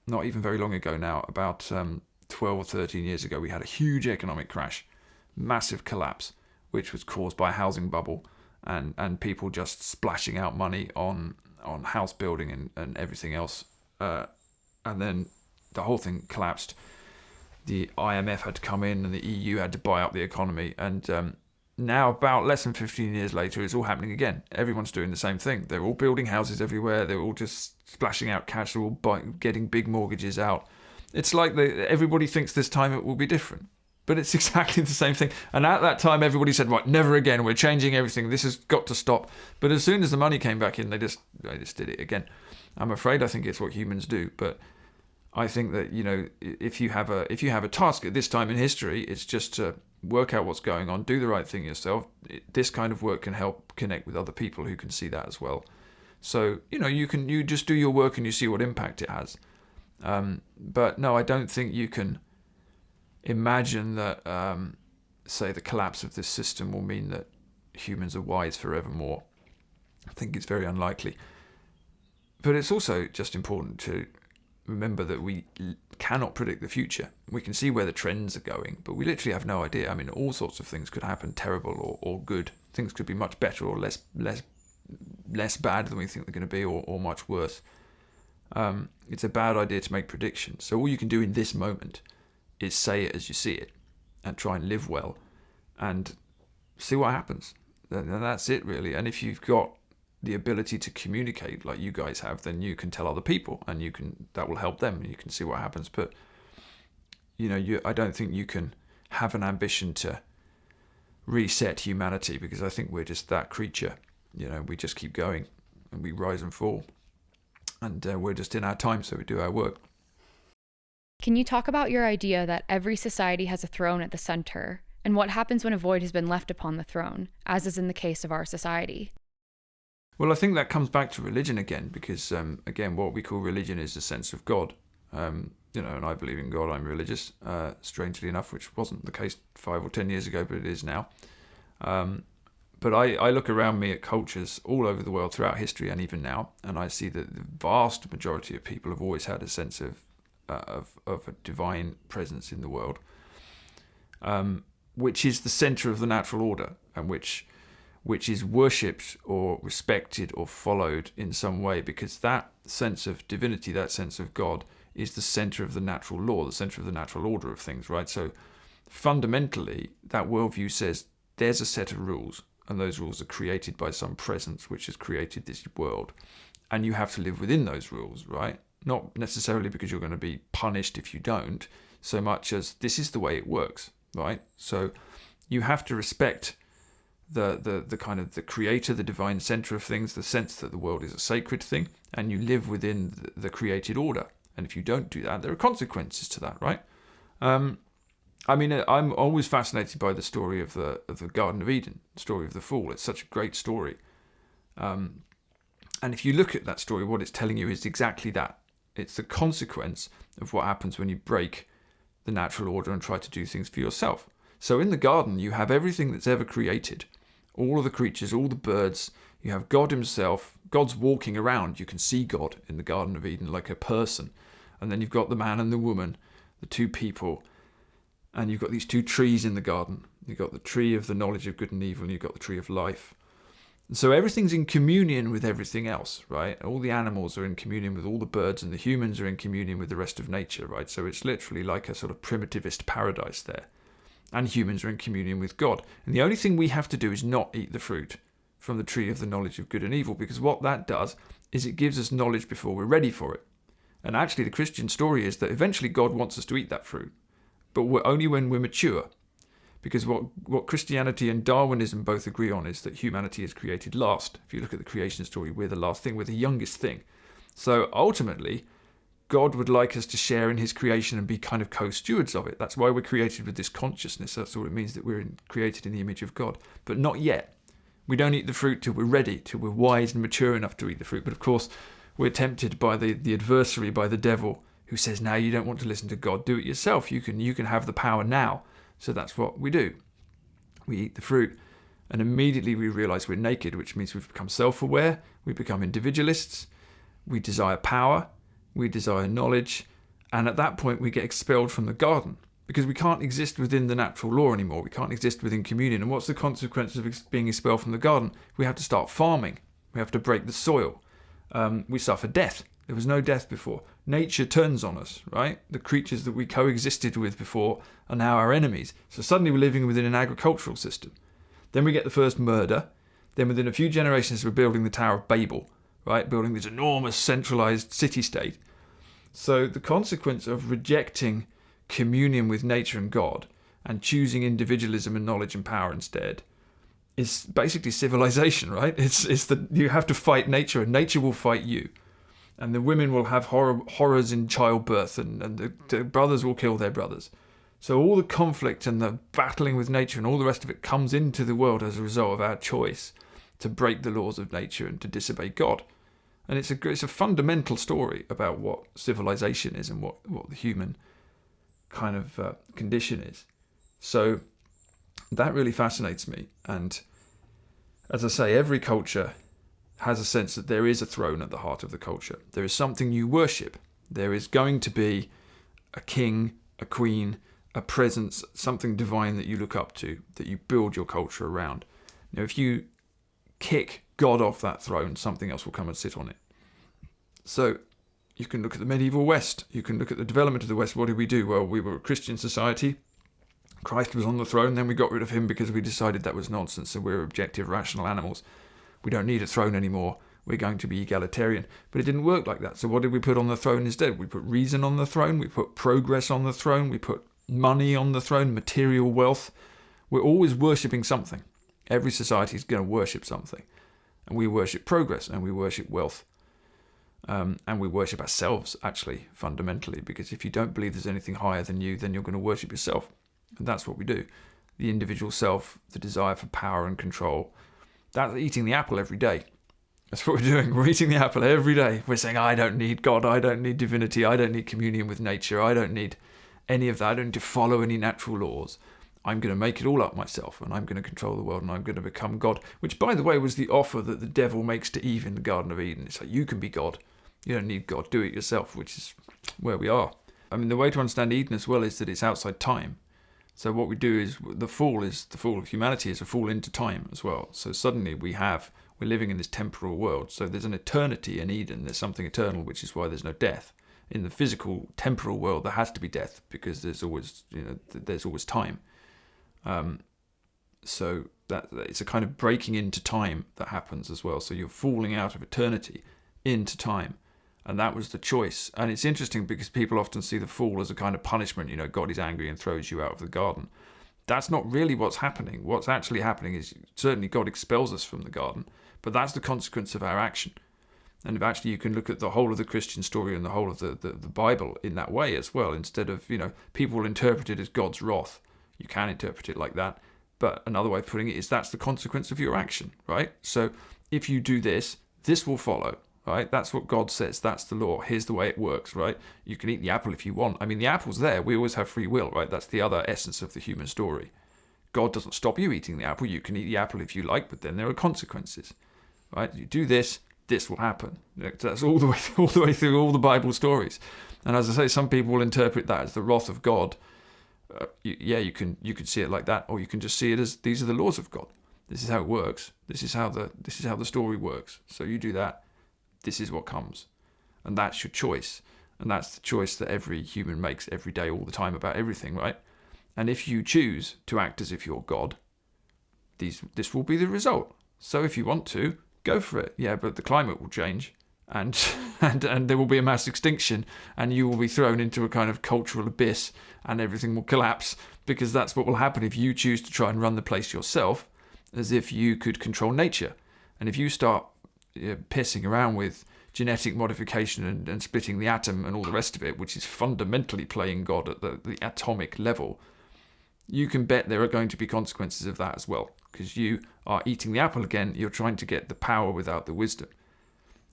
not even very long ago now, about 12 or 13 years ago, we had a huge economic crash, massive collapse, which was caused by a housing bubble and people just splashing out money on house building and everything else. And then the whole thing collapsed. The IMF had to come in and the EU had to buy up the economy. And now, about less than 15 years later, it's all happening again. Everyone's doing the same thing. They're all building houses everywhere. They're all just splashing out cash. They're all getting big mortgages out. It's like everybody thinks this time it will be different. But it's exactly the same thing. And at that time, everybody said, right, never again. We're changing everything. This has got to stop. But as soon as the money came back in, they just did it again. I'm afraid I think it's what humans do. But I think that, if you have a task at this time in history, it's just to work out what's going on, do the right thing yourself. This kind of work can help connect with other people who can see that as well. So, you just do your work and you see what impact it has. But no, I don't think you can imagine that, say, the collapse of this system will mean that humans are wise forevermore. I think it's very unlikely. But it's also just important to remember that we cannot predict the future. We can see where the trends are going, but we literally have no idea. I mean, all sorts of things could happen, terrible or good. Things could be much better or less bad than we think they're going to be, or much worse. It's a bad idea to make predictions. So all you can do in this moment is say it as you see it and try and live well and see what happens. And that's it, really. And if you've got the ability to communicate like you guys have, then you can tell other people and that will help them and you can see what happens. But I don't think you can have an ambition to reset humanity, because I think we're just that creature. We just keep going and we rise and fall. And we're just in our time, so we do our work. Can you talk about your idea that every society has a throne at the center, and what happens when a void has been left upon the throne, as is in the case of our society? Well, I think that comes back to religion again, because, again, what we call religion is a sense of God. And I believe in God, I'm religious, strangely enough, which wasn't the case 5 or 10 years ago, but it is now. But I look around me at cultures all over the world throughout history and even now, and I see that the vast majority of people have always had a sense of a divine presence in the world, which is the center of the natural order, and which is worshipped or respected or followed in some way, because that sense of divinity, that sense of God, is the center of the natural law, the center of the natural order of things, right? So fundamentally, that worldview says there's a set of rules, and those rules are created by some presence which has created this world, and you have to live within those rules, right? Not necessarily because you're going to be punished if you don't, so much as this is the way it works, right? So you have to respect the kind of the creator, the divine center of things, the sense that the world is a sacred thing, and you live within the created order. And if you don't do that, there are consequences to that, right? I'm always fascinated by the story of the Garden of Eden, the story of the fall. It's such a great story. And if you look at that story, what it's telling you is exactly that. It's the consequence of what happens when you break the natural order and try to do things for yourself. So in the garden, you have everything that's ever created. All of the creatures, all the birds. You have God himself. God's walking around. You can see God in the Garden of Eden like a person. And then you've got the man and the woman, the two people. And you've got these two trees in the garden. You've got the tree of the knowledge of good and evil, and you've got the tree of life. And so everything's in communion with everything else, right? All the animals are in communion with all the birds, and the humans are in communion with the rest of nature, right? So it's literally like a sort of primitivist paradise there. And humans are in communion with God. And the only thing we have to do is not eat the fruit from the tree of the knowledge of good and evil, because what that does is it gives us knowledge before we're ready for it. And actually the Christian story is that eventually God wants us to eat that fruit, but only when we're mature. Because what Christianity and Darwinism both agree on is that humanity is created last. If you look at the creation story, we're the last thing, we're the youngest thing. So ultimately, God would like us to share in his creation and be kind of co-stewards of it. That's why we're created with this consciousness. That's all it means, that we're created in the image of God. But not yet. We don't eat the fruit till we're ready, till we're wise and mature enough to eat the fruit. But of course, we're tempted by the adversary, by the devil, who says, now you don't want to listen to God, do it yourself. You can have the power now. So that's what we do. We eat the fruit, and immediately we realize we're naked, which means we've become self-aware, we become individualists, we desire power, we desire knowledge, and at that point we get expelled from the garden, because we can't exist within the natural law anymore. We can't exist within communion. And what's the consequence of being expelled from the garden? We have to start farming. We have to break the soil. We suffer death. There was no death before. Nature turns on us, right? The creatures that we coexisted with before are now our enemies. So suddenly we're living within an agricultural system. Then we get the first murder. Then within a few generations we're building the Tower of Babel, right? Building this enormous centralized city-state. So the consequence of rejecting communion with nature and God and choosing individualism and knowledge and power instead is basically civilization, right? It's that you have to fight nature, and nature will fight you. And the women will have horrors in childbirth, and the brothers will kill their brothers. So all the conflict and the battling with nature and all the rest of it comes into the world as a result of our choice to break the laws of nature and to disobey God. And it's a fundamental story about what civilization is and what the human kind of condition is. So that really fascinates me. And as I say, every culture has a sense that there is a throne at the heart of the culture. There is something you worship. There is going to be a king, a queen, a presence, something divine that you look up to, that you build your culture around. Now, if you kick God off that throne, something else will come and sit on it. So you can look at the medieval West. You can look at the development of the West. What did we do? Well, we were a Christian society. Christ was on the throne. Then we got rid of him because we decided that was nonsense. So we're objective, rational animals. We don't need a throne anymore. We're going to be egalitarian. But it didn't work like that. So what did we put on the throne instead? We put reason on the throne. We put progress on the throne. We put money on the throne, material wealth. We're always worshipping something. Every society is going to worship something. And we worship progress, and we worship wealth. And we worship ourselves, actually, fundamentally, because if you don't believe there's anything higher than you, then you're going to worship yourself. And that's what we do. The individual self, the desire for power and control, that's eating the apple every day. That's what we're doing. We're eating the apple every day. We're saying, I don't need God. I don't need divinity. I don't need communion with nature. I don't need any of that. I don't need to follow any natural laws. I'm going to make it all up myself, and I'm going to control the world, and I'm going to become God. Which, by the way, was the offer that the devil makes to Eve in the Garden of Eden. It's like, you can be God. You don't need God. Do it yourself, which is where we are. I mean, the way to understand Eden as well is that it's outside time. So what we do is the fall of humanity is a fall into time as well. So suddenly we're living in this temporal world. So there's an eternity in Eden. There's something eternal, which is why there's no death. In the physical temporal world, there has to be death because there's always time. So that it's a kind of breaking into time that happens as well. So you're falling out of eternity into time. And that was the choice. And it's interesting because people often see the fall as a kind of punishment. God is angry and throws you out of the garden. That's not really what's happening. What's actually happening is certainly God expels us from the garden, but that's the consequence of our action. And if actually you can look at the whole of the Christian story and the whole of the Bible in that way as well, instead of, people will interpret it as God's wrath. You can interpret it like that. But another way of putting it is that's the consequence of your action, right? So if you do this, this will follow. Right? That's what God says. That's the law. Here's the way it works, right? You can eat the apple if you want. I mean, the apple's there. We always have free will, right? That's the other essence of the human story. God doesn't stop you eating the apple. You can eat the apple if you like, but then there are consequences, right? You do this, this will happen. That's all the way through all the Bible stories. And as I say, some people will interpret that as the wrath of God. You can see it like that, or you can just see it as these are the laws of God. This is how it works. This is how the story works. So you do that. This is what comes. And that's your choice. And that's the choice that every human makes every day, all the time, about everything, right? And if you choose to act as if you're God, this will be the result. So if you want to, go for it. Yeah, but the climate will change and there will be a mass extinction and you will be thrown into a kind of cultural abyss and everything will collapse, because that's what will happen if you choose to try and run the place yourself as if you could control nature. And if you start pissing around with genetic modification and splitting the atom and all the rest of it, which is fundamentally playing God at the atomic level, you can bet there are going to be consequences of that as well, because you are eating the apple again. You're trying to get the power without the wisdom.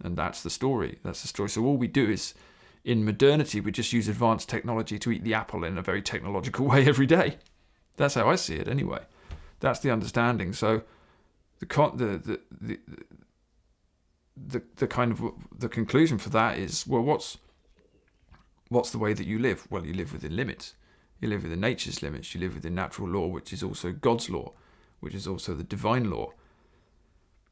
And that's the story. So all we do is, in modernity, we just use advanced technology to eat the apple in a very technological way every day. That's how I see it anyway. That's the understanding. So the kind of the conclusion for that is, well, what's the way that you live? Well, you live within limits. You live within nature's limits. You live within natural law, which is also God's law, which is also the divine law.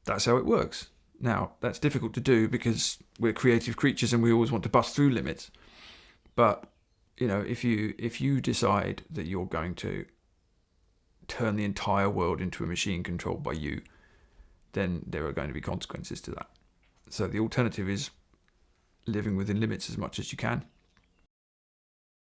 That's how it works. Now, that's difficult to do because we're creative creatures and we always want to bust through limits. But, if you decide that you're going to turn the entire world into a machine controlled by you, then there are going to be consequences to that. So the alternative is living within limits as much as you can.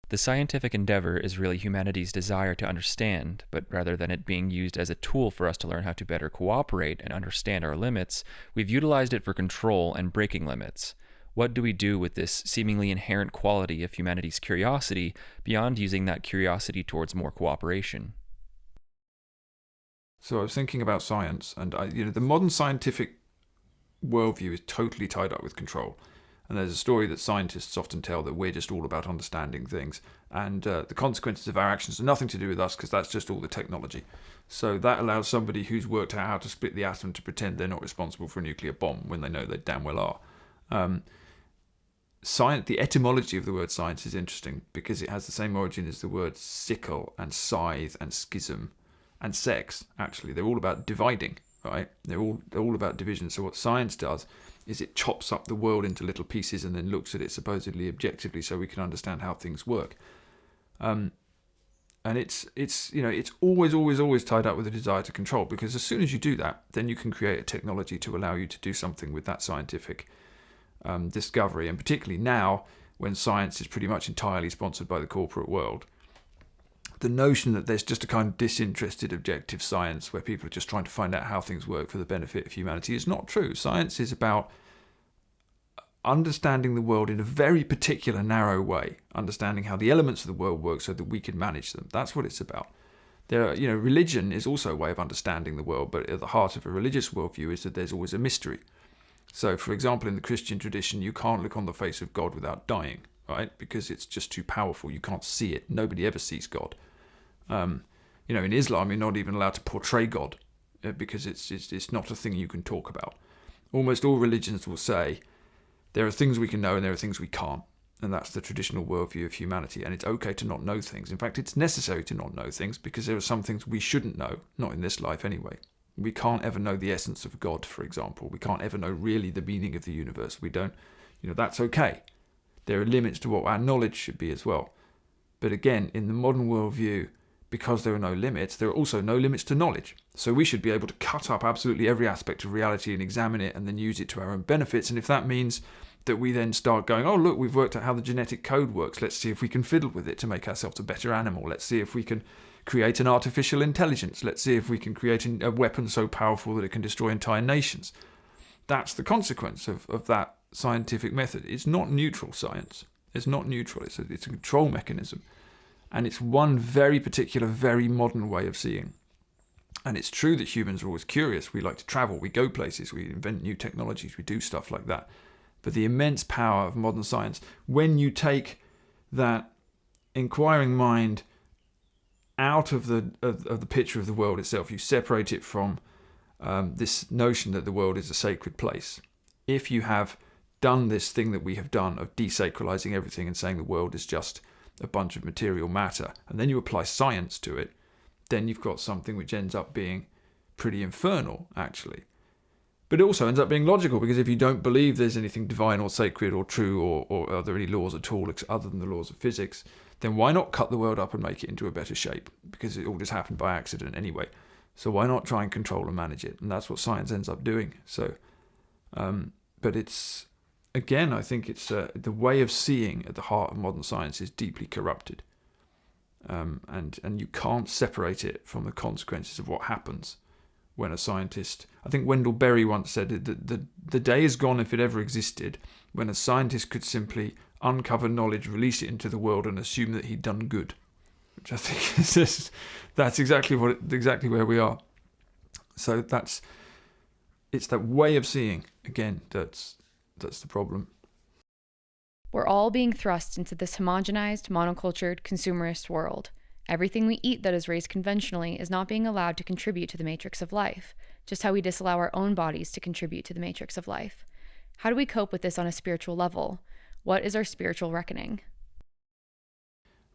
The scientific endeavor is really humanity's desire to understand, but rather than it being used as a tool for us to learn how to better cooperate and understand our limits, we've utilized it for control and breaking limits. What do we do with this seemingly inherent quality of humanity's curiosity beyond using that curiosity towards more cooperation? So I was thinking about science, and the modern scientific worldview is totally tied up with control. And there's a story that scientists often tell that we're just all about understanding things, and the consequences of our actions are nothing to do with us because that's just all the technology. So that allows somebody who's worked out how to split the atom to pretend they're not responsible for a nuclear bomb when they know they damn well are. The etymology of the word science is interesting because it has the same origin as the words sickle and scythe and schism and sex. Actually, they're all about dividing, right? They're all about division. So what science does is it chops up the world into little pieces and then looks at it supposedly objectively so we can understand how things work. And it's always tied up with a desire to control, because as soon as you do that, then you can create a technology to allow you to do something with that scientific discovery. And particularly now, when science is pretty much entirely sponsored by the corporate world, the notion that there's just a kind of disinterested objective science where people are just trying to find out how things work for the benefit of humanity is not true. Science is about understanding the world in a very particular narrow way, understanding how the elements of the world work so that we can manage them. That's what it's about. Religion is also a way of understanding the world, but at the heart of a religious worldview is that there's always a mystery. So, for example, in the Christian tradition, you can't look on the face of God without dying, right? Because it's just too powerful. You can't see it. Nobody ever sees God. In Islam, you're not even allowed to portray God because it's not a thing you can talk about. Almost all religions will say there are things we can know and there are things we can't. And that's the traditional worldview of humanity. And it's okay to not know things. In fact, it's necessary to not know things because there are some things we shouldn't know, not in this life anyway. We can't ever know the essence of God, for example. We can't ever know really the meaning of the universe. We don't, that's okay. There are limits to what our knowledge should be as well. But again, in the modern worldview, because there are no limits, there are also no limits to knowledge. So we should be able to cut up absolutely every aspect of reality and examine it and then use it to our own benefits. And if that means that we then start going, oh, look, we've worked out how the genetic code works. Let's see if we can fiddle with it to make ourselves a better animal. Let's see if we can create an artificial intelligence. Let's see if we can create a weapon so powerful that it can destroy entire nations. That's the consequence of that scientific method. It's not neutral science. It's not neutral. It's a control mechanism. And it's one very particular, very modern way of seeing. And it's true that humans are always curious. We like to travel. We go places. We invent new technologies. We do stuff like that. But the immense power of modern science, when you take that inquiring mind out of the picture of the world itself, you separate it from this notion that the world is a sacred place. If you have done this thing that we have done of desacralizing everything and saying the world is just a bunch of material matter, and then you apply science to it, then you've got something which ends up being pretty infernal, actually. But it also ends up being logical, because if you don't believe there's anything divine or sacred or true or are there any laws at all other than the laws of physics, then why not cut the world up and make it into a better shape? Because it all just happened by accident anyway. So why not try and control and manage it? And that's what science ends up doing. So, but it's, again, I think it's the way of seeing at the heart of modern science is deeply corrupted. And you can't separate it from the consequences of what happens when a scientist... I think Wendell Berry once said that the day is gone, if it ever existed, when a scientist could simply uncover knowledge, release it into the world, and assume that he'd done good. Which I think is just, that's exactly where we are. So it's that way of seeing, again, that's the problem. We're all being thrust into this homogenized, monocultured, consumerist world. Everything we eat that is raised conventionally is not being allowed to contribute to the matrix of life, just how we disallow our own bodies to contribute to the matrix of life. How do we cope with this on a spiritual level? What is our spiritual reckoning?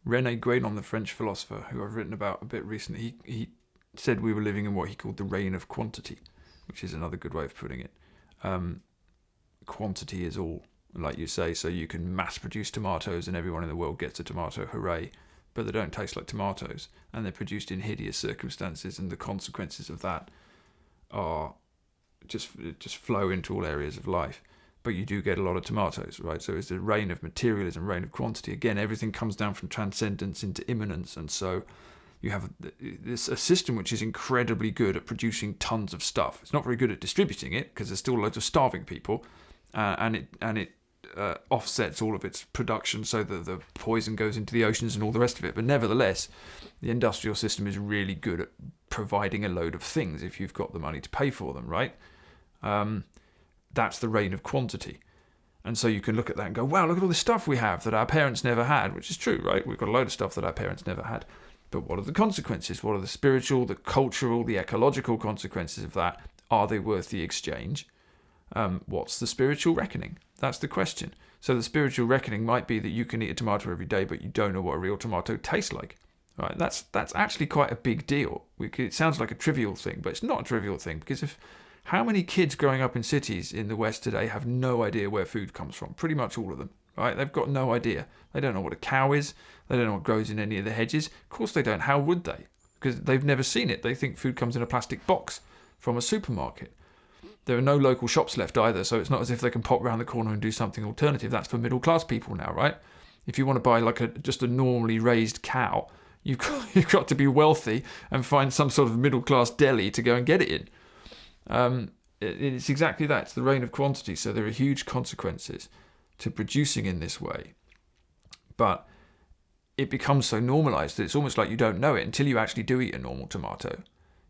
René Guénon, the French philosopher, who I've written about a bit recently, he said we were living in what he called the reign of quantity, which is another good way of putting it. Quantity is all, like you say, so you can mass produce tomatoes and everyone in the world gets a tomato, hooray, but they don't taste like tomatoes, and they're produced in hideous circumstances, and the consequences of that are just flow into all areas of life. But you do get a lot of tomatoes, right? So it's the reign of materialism, reign of quantity. Again, everything comes down from transcendence into immanence, and so you have a system which is incredibly good at producing tons of stuff. It's not very good at distributing it because there's still loads of starving people, and it offsets all of its production so that the poison goes into the oceans and all the rest of it. But nevertheless, the industrial system is really good at providing a load of things if you've got the money to pay for them, right? That's the reign of quantity. And so you can look at that and go, wow, look at all this stuff we have that our parents never had, which is true, right? We've got a load of stuff that our parents never had. But what are the consequences? What are the spiritual, the cultural, the ecological consequences of that? Are they worth the exchange? What's the spiritual reckoning? That's the question. So the spiritual reckoning might be that you can eat a tomato every day, but you don't know what a real tomato tastes like. Right? That's actually quite a big deal. It sounds like a trivial thing, but it's not a trivial thing, because how many kids growing up in cities in the West today have no idea where food comes from? Pretty much all of them. Right? They've got no idea. They don't know what a cow is. They don't know what grows in any of the hedges. Of course they don't. How would they? Because they've never seen it. They think food comes in a plastic box from a supermarket. There are no local shops left either, so it's not as if they can pop round the corner and do something alternative. That's for middle class people now, right? If you want to buy just a normally raised cow, You've got to be wealthy and find some sort of middle-class deli to go and get it in. It's exactly that. It's the reign of quantity. So there are huge consequences to producing in this way. But it becomes so normalized that it's almost like you don't know it until you actually do eat a normal tomato.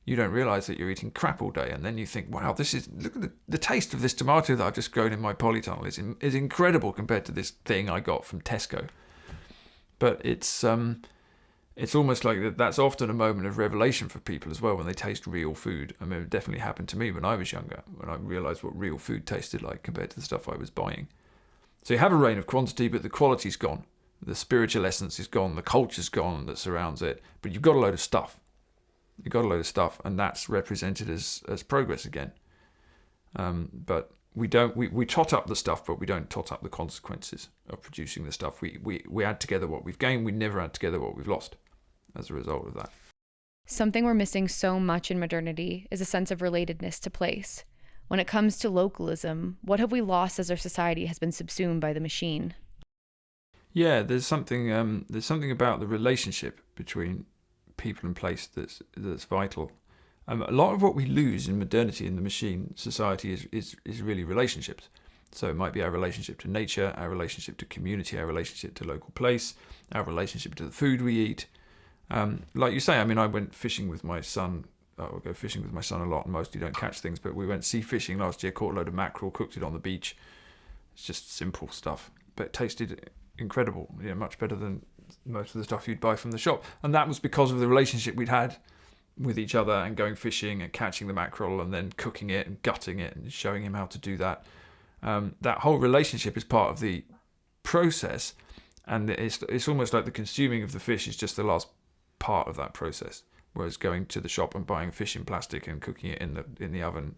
You don't realize that you're eating crap all day, and then you think, wow, look at the taste of this tomato that I've just grown in my polytunnel is incredible compared to this thing I got from Tesco. But it's almost like that's often a moment of revelation for people as well when they taste real food. I mean, it definitely happened to me when I was younger, when I realized what real food tasted like compared to the stuff I was buying. So you have a reign of quantity, but the quality's gone. The spiritual essence is gone, the culture's gone that surrounds it, but you've got a load of stuff. You've got a load of stuff, and that's represented as progress again. But we tot up the stuff, but we don't tot up the consequences of producing the stuff. We add together what we've gained, we never add together what we've lost as a result of that. Something we're missing so much in modernity is a sense of relatedness to place. When it comes to localism, what have we lost as our society has been subsumed by the machine? Yeah, there's something about the relationship between people and place that's vital. A lot of what we lose in modernity in the machine society is really relationships. So it might be our relationship to nature, our relationship to community, our relationship to local place, our relationship to the food we eat. Like you say, I mean, I went fishing with my son. I go fishing with my son a lot, and mostly don't catch things, but we went sea fishing last year, caught a load of mackerel, cooked it on the beach. It's just simple stuff, but it tasted incredible, much better than most of the stuff you'd buy from the shop. And that was because of the relationship we'd had with each other, and going fishing and catching the mackerel and then cooking it and gutting it and showing him how to do that. That whole relationship is part of the process, and it's almost like the consuming of the fish is just the last part of that process, whereas going to the shop and buying fish in plastic and cooking it in the oven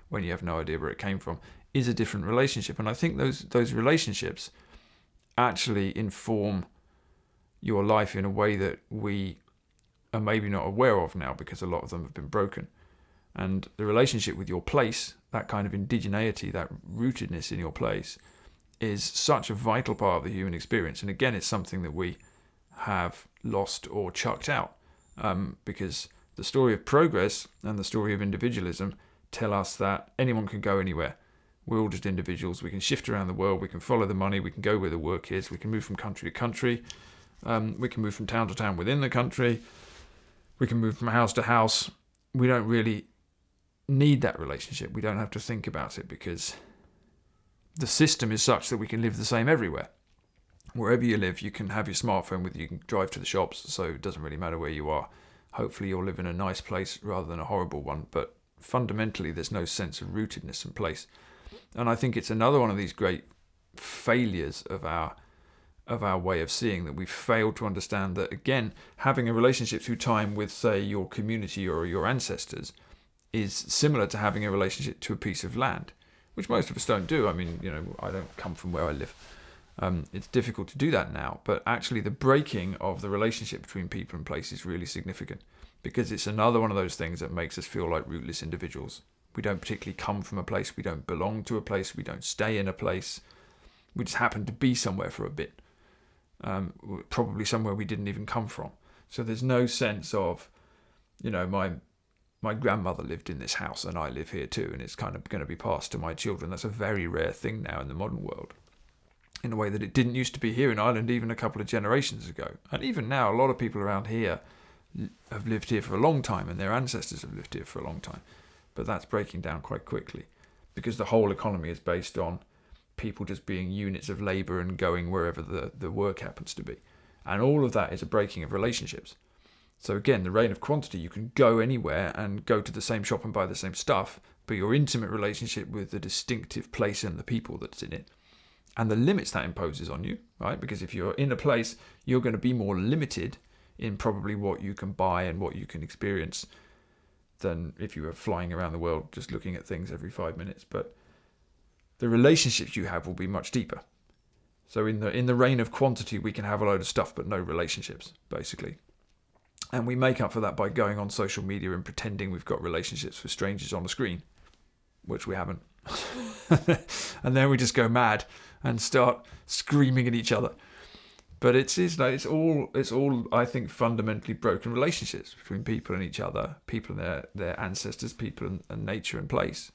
when you have no idea where it came from is a different relationship. And I think those relationships actually inform your life in a way that we are maybe not aware of now, because a lot of them have been broken. And the relationship with your place, that kind of indigeneity, that rootedness in your place, is such a vital part of the human experience. And again, it's something that we have lost or chucked out, because the story of progress and the story of individualism tell us that anyone can go anywhere. We're all just individuals. We can shift around the world. We can follow the money. We can go where the work is. We can move from country to country. We can move from town to town within the country. We can move from house to house. We don't really need that relationship. We don't have to think about it, because the system is such that we can live the same everywhere. Wherever you live, you can have your smartphone with you. You can drive to the shops, so it doesn't really matter where you are. Hopefully you'll live in a nice place rather than a horrible one, but fundamentally there's no sense of rootedness in place. And I think it's another one of these great failures of our way of seeing, that we've failed to understand that, again, having a relationship through time with, say, your community or your ancestors is similar to having a relationship to a piece of land, which most of us don't do. I mean, I don't come from where I live. It's difficult to do that now, but actually the breaking of the relationship between people and place is really significant, because it's another one of those things that makes us feel like rootless individuals. We don't particularly come from a place, we don't belong to a place, we don't stay in a place, we just happen to be somewhere for a bit, probably somewhere we didn't even come from. So there's no sense of, my grandmother lived in this house and I live here too, and it's kind of going to be passed to my children. That's a very rare thing now in the modern world, in a way that it didn't used to be here in Ireland even a couple of generations ago. And even now, a lot of people around here have lived here for a long time, and their ancestors have lived here for a long time. But that's breaking down quite quickly, because the whole economy is based on people just being units of labour and going wherever the work happens to be. And all of that is a breaking of relationships. So again, the reign of quantity, you can go anywhere and go to the same shop and buy the same stuff, but your intimate relationship with the distinctive place and the people that's in it, and the limits that imposes on you, right? Because if you're in a place, you're going to be more limited in probably what you can buy and what you can experience than if you were flying around the world just looking at things every 5 minutes. But the relationships you have will be much deeper. So in the reign of quantity, we can have a load of stuff but no relationships, basically. And we make up for that by going on social media and pretending we've got relationships with strangers on a screen, which we haven't. And then we just go mad and start screaming at each other. But it's all I think fundamentally broken relationships between people and each other, people and their ancestors, people and nature and place.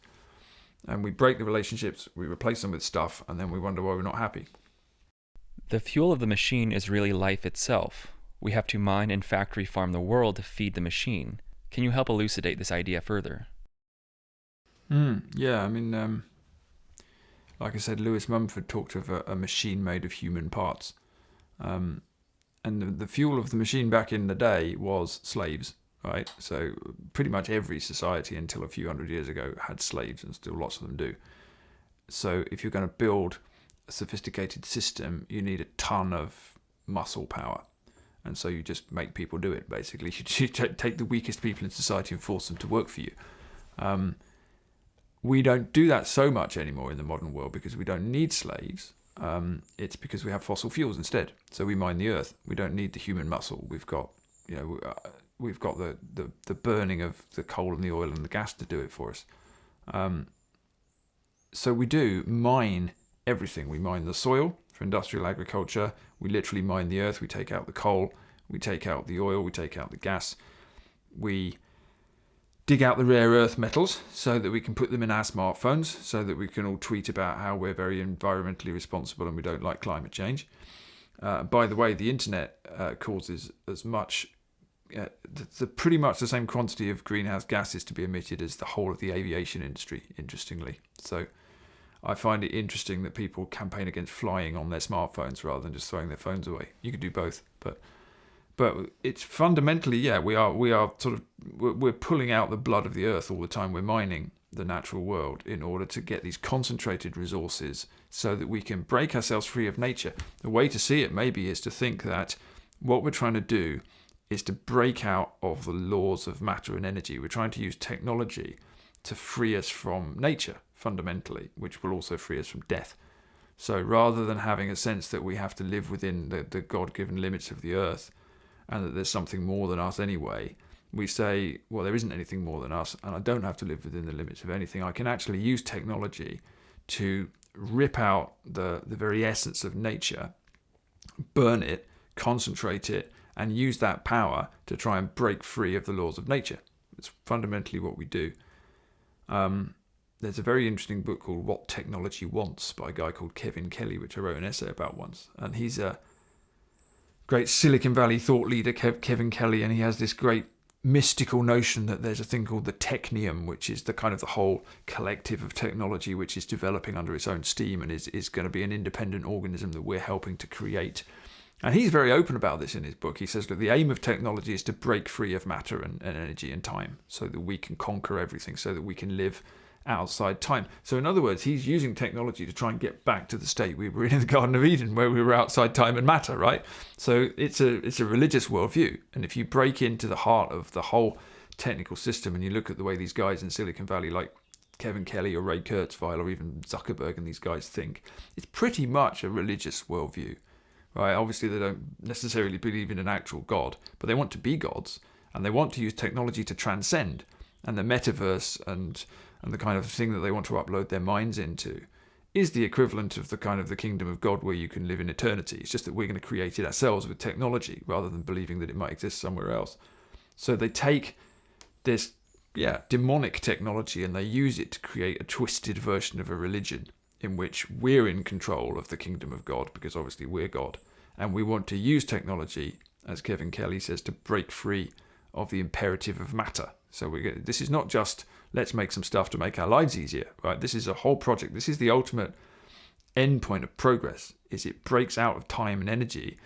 And we break the relationships, we replace them with stuff, and then we wonder why we're not happy. The fuel of the machine is really life itself. We have to mine and factory farm the world to feed the machine. Can you help elucidate this idea further? Yeah, I mean, like I said, Lewis Mumford talked of a machine made of human parts. And the fuel of the machine back in the day was slaves, right? So pretty much every society until a few hundred years ago had slaves, and still lots of them do. So if you're going to build a sophisticated system, you need a ton of muscle power. And so you just make people do it, basically. You take the weakest people in society and force them to work for you. We don't do that so much anymore in the modern world because we don't need slaves. It's because we have fossil fuels instead. So we mine the earth. We don't need the human muscle. We've got, the burning of the coal and the oil and the gas to do it for us. So we do mine everything. We mine the soil for industrial agriculture. We literally mine the earth. We take out the coal. We take out the oil. We take out the gas. We dig out the rare earth metals so that we can put them in our smartphones, so that we can all tweet about how we're very environmentally responsible and we don't like climate change. By the way, the internet causes as much, pretty much the same quantity of greenhouse gases to be emitted as the whole of the aviation industry, interestingly. So I find it interesting that people campaign against flying on their smartphones rather than just throwing their phones away. You could do both, but it's fundamentally, we're pulling out the blood of the earth all the time. We're mining the natural world in order to get these concentrated resources so that we can break ourselves free of nature. The way to see it maybe is to think that what we're trying to do is to break out of the laws of matter and energy. We're trying to use technology to free us from nature, fundamentally, which will also free us from death. So rather than having a sense that we have to live within the God-given limits of the earth, and that there's something more than us anyway, we say, well, there isn't anything more than us, and I don't have to live within the limits of anything. I can actually use technology to rip out the very essence of nature, burn it, concentrate it, and use that power to try and break free of the laws of nature. It's fundamentally what we do. There's a very interesting book called What Technology Wants by a guy called Kevin Kelly, which I wrote an essay about once, and he's a great Silicon Valley thought leader, Kevin Kelly, and he has this great mystical notion that there's a thing called the technium, which is the kind of the whole collective of technology which is developing under its own steam and is going to be an independent organism that we're helping to create. And he's very open about this in his book. He says that the aim of technology is to break free of matter and energy and time so that we can conquer everything, so that we can live outside time. So in other words, he's using technology to try and get back to the state we were in the Garden of Eden, where we were outside time and matter, right? So it's a religious worldview. And if you break into the heart of the whole technical system and you look at the way these guys in Silicon Valley, like Kevin Kelly or Ray Kurzweil or even Zuckerberg and these guys think, it's pretty much a religious worldview, right? Obviously, they don't necessarily believe in an actual God, but they want to be gods, and they want to use technology to transcend. And the metaverse and the kind of thing that they want to upload their minds into is the equivalent of the kind of the kingdom of God where you can live in eternity. It's just that we're going to create it ourselves with technology rather than believing that it might exist somewhere else. So they take this, demonic technology and they use it to create a twisted version of a religion in which we're in control of the kingdom of God because obviously we're God. And we want to use technology, as Kevin Kelly says, to break free of the imperative of matter. So this is not just let's make some stuff to make our lives easier, right? This is a whole project. This is the ultimate end point of progress, is it breaks out of time and energy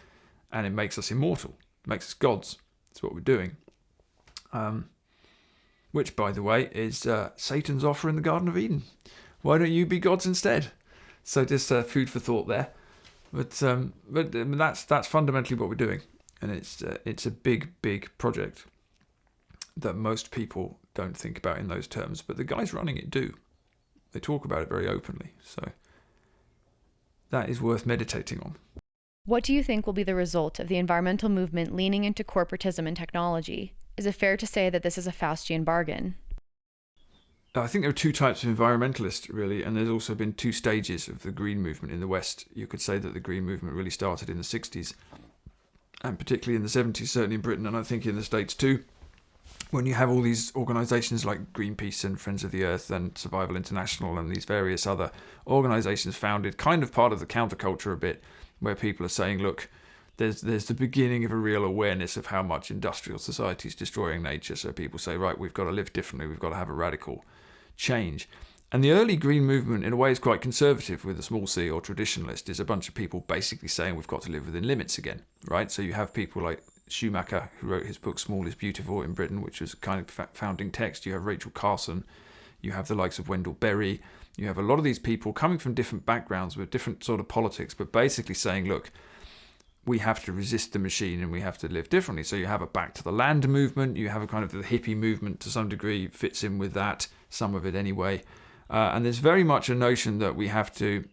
and it makes us immortal. It makes us gods. That's what we're doing. Which, by the way, is Satan's offer in the Garden of Eden. Why don't you be gods instead? So just food for thought there. But that's fundamentally what we're doing. And it's a big project that most people don't think about in those terms, but the guys running it do. They talk about it very openly, so that is worth meditating on. What do you think will be the result of the environmental movement leaning into corporatism and technology? Is it fair to say that this is a Faustian bargain? I think there are two types of environmentalists, really, and there's also been two stages of the green movement in the West. You could say that the green movement really started in the 60s, and particularly in the 70s, certainly in Britain, and I think in the States too, when you have all these organisations like Greenpeace and Friends of the Earth and Survival International and these various other organisations founded, kind of part of the counterculture a bit, where people are saying, look, there's the beginning of a real awareness of how much industrial society is destroying nature. So people say, right, we've got to live differently, we've got to have a radical change. And the early green movement, in a way, is quite conservative with a small c, or traditionalist, is a bunch of people basically saying we've got to live within limits again, right? So you have people like Schumacher, who wrote his book Small is Beautiful in Britain, which was a kind of founding text. You have Rachel Carson, you have the likes of Wendell Berry, you have a lot of these people coming from different backgrounds with different sort of politics, but basically saying, look, we have to resist the machine and we have to live differently. So you have a back to the land movement, you have a kind of the hippie movement to some degree, fits in with that, some of it anyway. And there's very much a notion that we have to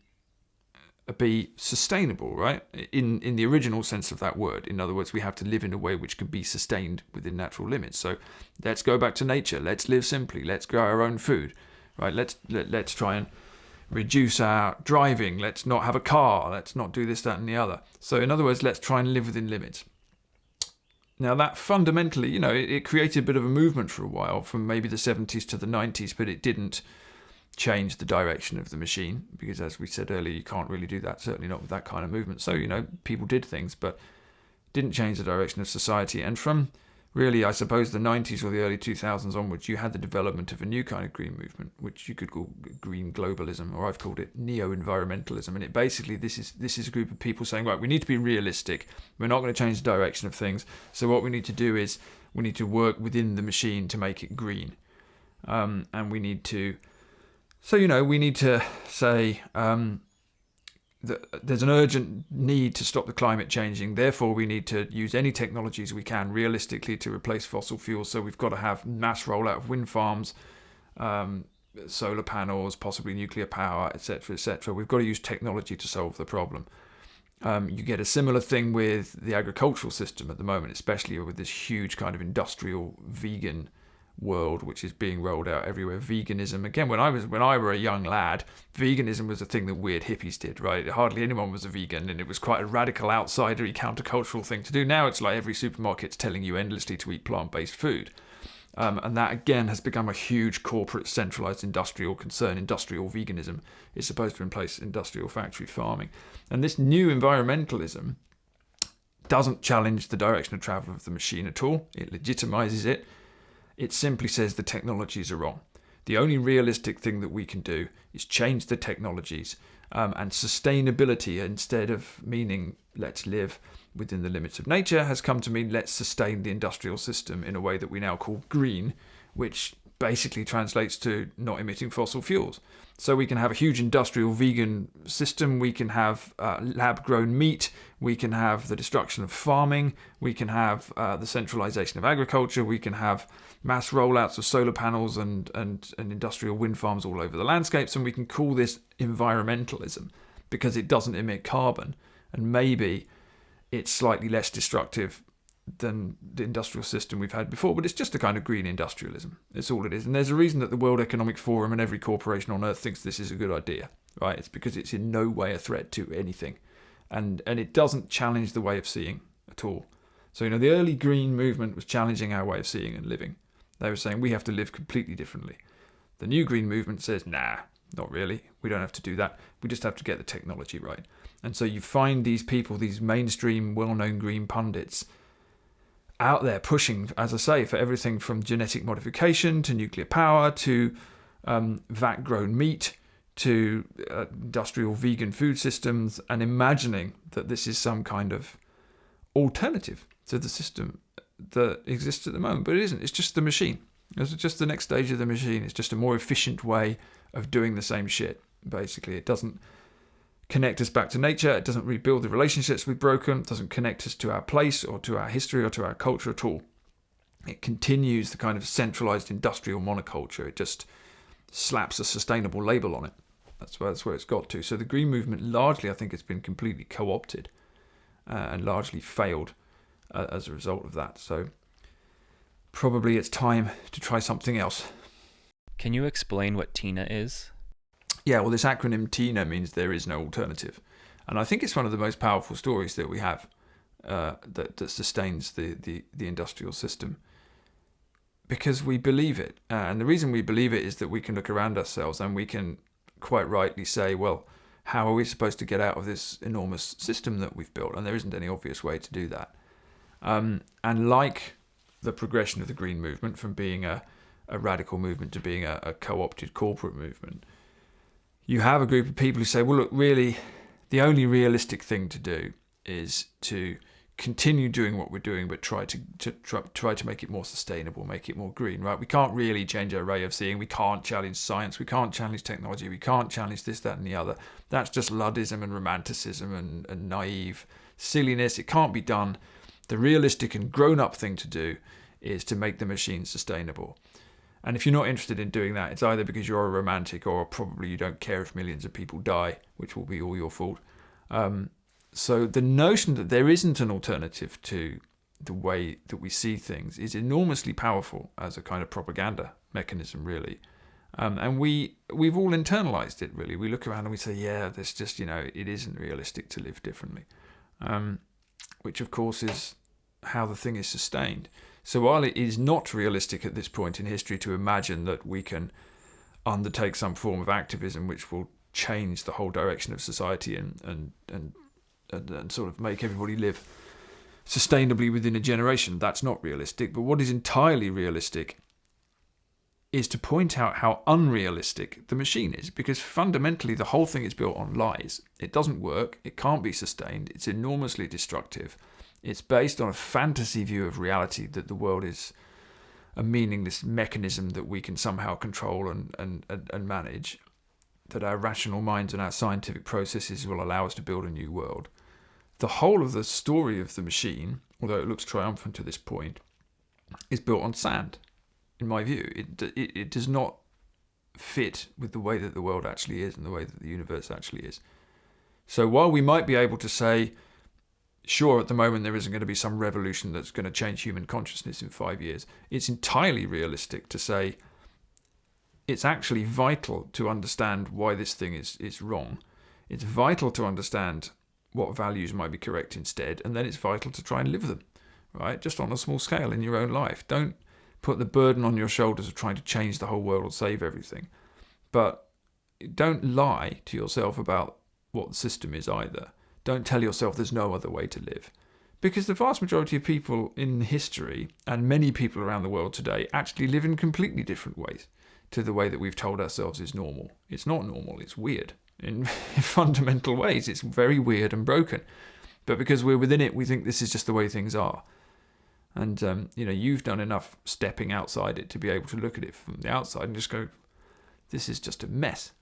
be sustainable, right? In the original sense of that word. In other words, we have to live in a way which can be sustained within natural limits. So let's go back to nature. Let's live simply. Let's grow our own food, right? Let's try and reduce our driving. Let's not have a car. Let's not do this, that, and the other. So in other words, let's try and live within limits. Now that fundamentally, it created a bit of a movement for a while, from maybe the 70s to the 90s, but it didn't change the direction of the machine, because as we said earlier, you can't really do that, certainly not with that kind of movement. So, people did things, but didn't change the direction of society. And from really, I suppose, the 90s or the early 2000s onwards, you had the development of a new kind of green movement, which you could call green globalism, or I've called it neo-environmentalism. And it basically, this is a group of people saying, right, we need to be realistic. We're not going to change the direction of things. So what we need to do is we need to work within the machine to make it green. And we need to... So, we need to say that there's an urgent need to stop the climate changing. Therefore, we need to use any technologies we can realistically to replace fossil fuels. So we've got to have mass rollout of wind farms, solar panels, possibly nuclear power, etc., etc. We've got to use technology to solve the problem. You get a similar thing with the agricultural system at the moment, especially with this huge kind of industrial vegan world which is being rolled out everywhere. Veganism, again, when I were a young lad, veganism was a thing that weird hippies did, right? Hardly anyone was a vegan, and it was quite a radical, outsidery, countercultural thing to do. Now it's like every supermarket's telling you endlessly to eat plant-based food, and that again has become a huge corporate centralized industrial concern. Industrial veganism is supposed to replace industrial factory farming, and this new environmentalism doesn't challenge the direction of travel of the machine at all. It legitimizes it. It simply says the technologies are wrong. The only realistic thing that we can do is change the technologies, and sustainability, instead of meaning let's live within the limits of nature, has come to mean let's sustain the industrial system in a way that we now call green, which basically translates to not emitting fossil fuels. So we can have a huge industrial vegan system, we can have lab-grown meat, we can have the destruction of farming, we can have the centralization of agriculture, we can have mass rollouts of solar panels and industrial wind farms all over the landscapes, and we can call this environmentalism because it doesn't emit carbon, and maybe it's slightly less destructive than the industrial system we've had before, but it's just a kind of green industrialism. It's all it is. And there's a reason that the World Economic Forum and every corporation on earth thinks this is a good idea, right? It's because it's in no way a threat to anything. And it doesn't challenge the way of seeing at all. So, the early green movement was challenging our way of seeing and living. They were saying we have to live completely differently. The new green movement says, nah, not really. We don't have to do that. We just have to get the technology right. And so you find these people, these mainstream, well-known green pundits, out there pushing, as I say, for everything from genetic modification to nuclear power to vat-grown meat to industrial vegan food systems, and imagining that this is some kind of alternative to the system that exists at the moment. But it isn't. It's just the machine. It's just the next stage of the machine. It's just a more efficient way of doing the same shit, basically. It doesn't connect us back to nature. It doesn't rebuild the relationships we've broken. It doesn't connect us to our place or to our history or to our culture at all. It continues the kind of centralized industrial monoculture. It just slaps a sustainable label on it. That's where it's got to. So the green movement, largely, I think it's been completely co-opted and largely failed as a result of that. So probably it's time to try something else. Can you explain what TINA is? Yeah, well, this acronym TINA means there is no alternative. And I think it's one of the most powerful stories that we have that sustains the industrial system. Because we believe it. And the reason we believe it is that we can look around ourselves and we can quite rightly say, well, how are we supposed to get out of this enormous system that we've built? And there isn't any obvious way to do that. And like the progression of the Green Movement from being a radical movement to being a co-opted corporate movement, you have a group of people who say, well, look, really, the only realistic thing to do is to continue doing what we're doing, but try to make it more sustainable, make it more green, right? We can't really change our way of seeing. We can't challenge science. We can't challenge technology. We can't challenge this, that, and the other. That's just Luddism and romanticism and naive silliness. It can't be done. The realistic and grown-up thing to do is to make the machine sustainable. And if you're not interested in doing that, it's either because you're a romantic or probably you don't care if millions of people die, which will be all your fault. So the notion that there isn't an alternative to the way that we see things is enormously powerful as a kind of propaganda mechanism, really. And we've all internalized it, really. We look around and we say, yeah, there's just, it isn't realistic to live differently. Which, of course, is how the thing is sustained. So while it is not realistic at this point in history to imagine that we can undertake some form of activism which will change the whole direction of society and sort of make everybody live sustainably within a generation, that's not realistic. But what is entirely realistic is to point out how unrealistic the machine is, because fundamentally the whole thing is built on lies. It doesn't work, it can't be sustained, it's enormously destructive. It's based on a fantasy view of reality that the world is a meaningless mechanism that we can somehow control and manage, that our rational minds and our scientific processes will allow us to build a new world. The whole of the story of the machine, although it looks triumphant to this point, is built on sand, in my view. It does not fit with the way that the world actually is and the way that the universe actually is. So while we might be able to say, sure, at the moment there isn't going to be some revolution that's going to change human consciousness in 5 years, it's entirely realistic to say it's actually vital to understand why this thing is wrong. It's vital to understand what values might be correct instead, and then it's vital to try and live them, right? Just on a small scale in your own life. Don't put the burden on your shoulders of trying to change the whole world or save everything. But don't lie to yourself about what the system is either. Don't tell yourself there's no other way to live. Because the vast majority of people in history, and many people around the world today, actually live in completely different ways to the way that we've told ourselves is normal. It's not normal, it's weird. In fundamental ways, it's very weird and broken. But because we're within it, we think this is just the way things are. And, you've done enough stepping outside it to be able to look at it from the outside and just go, this is just a mess.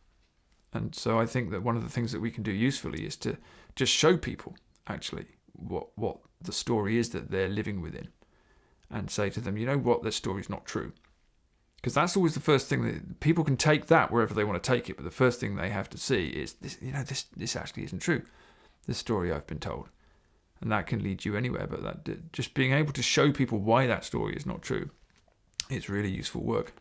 And so I think that one of the things that we can do usefully is to just show people, actually, what the story is that they're living within. And say to them, you know what, this story's not true. Because that's always the first thing that people can take that wherever they want to take it, but the first thing they have to see is this actually isn't true. This story I've been told, and that can lead you anywhere. But that just being able to show people why that story is not true, it's really useful work.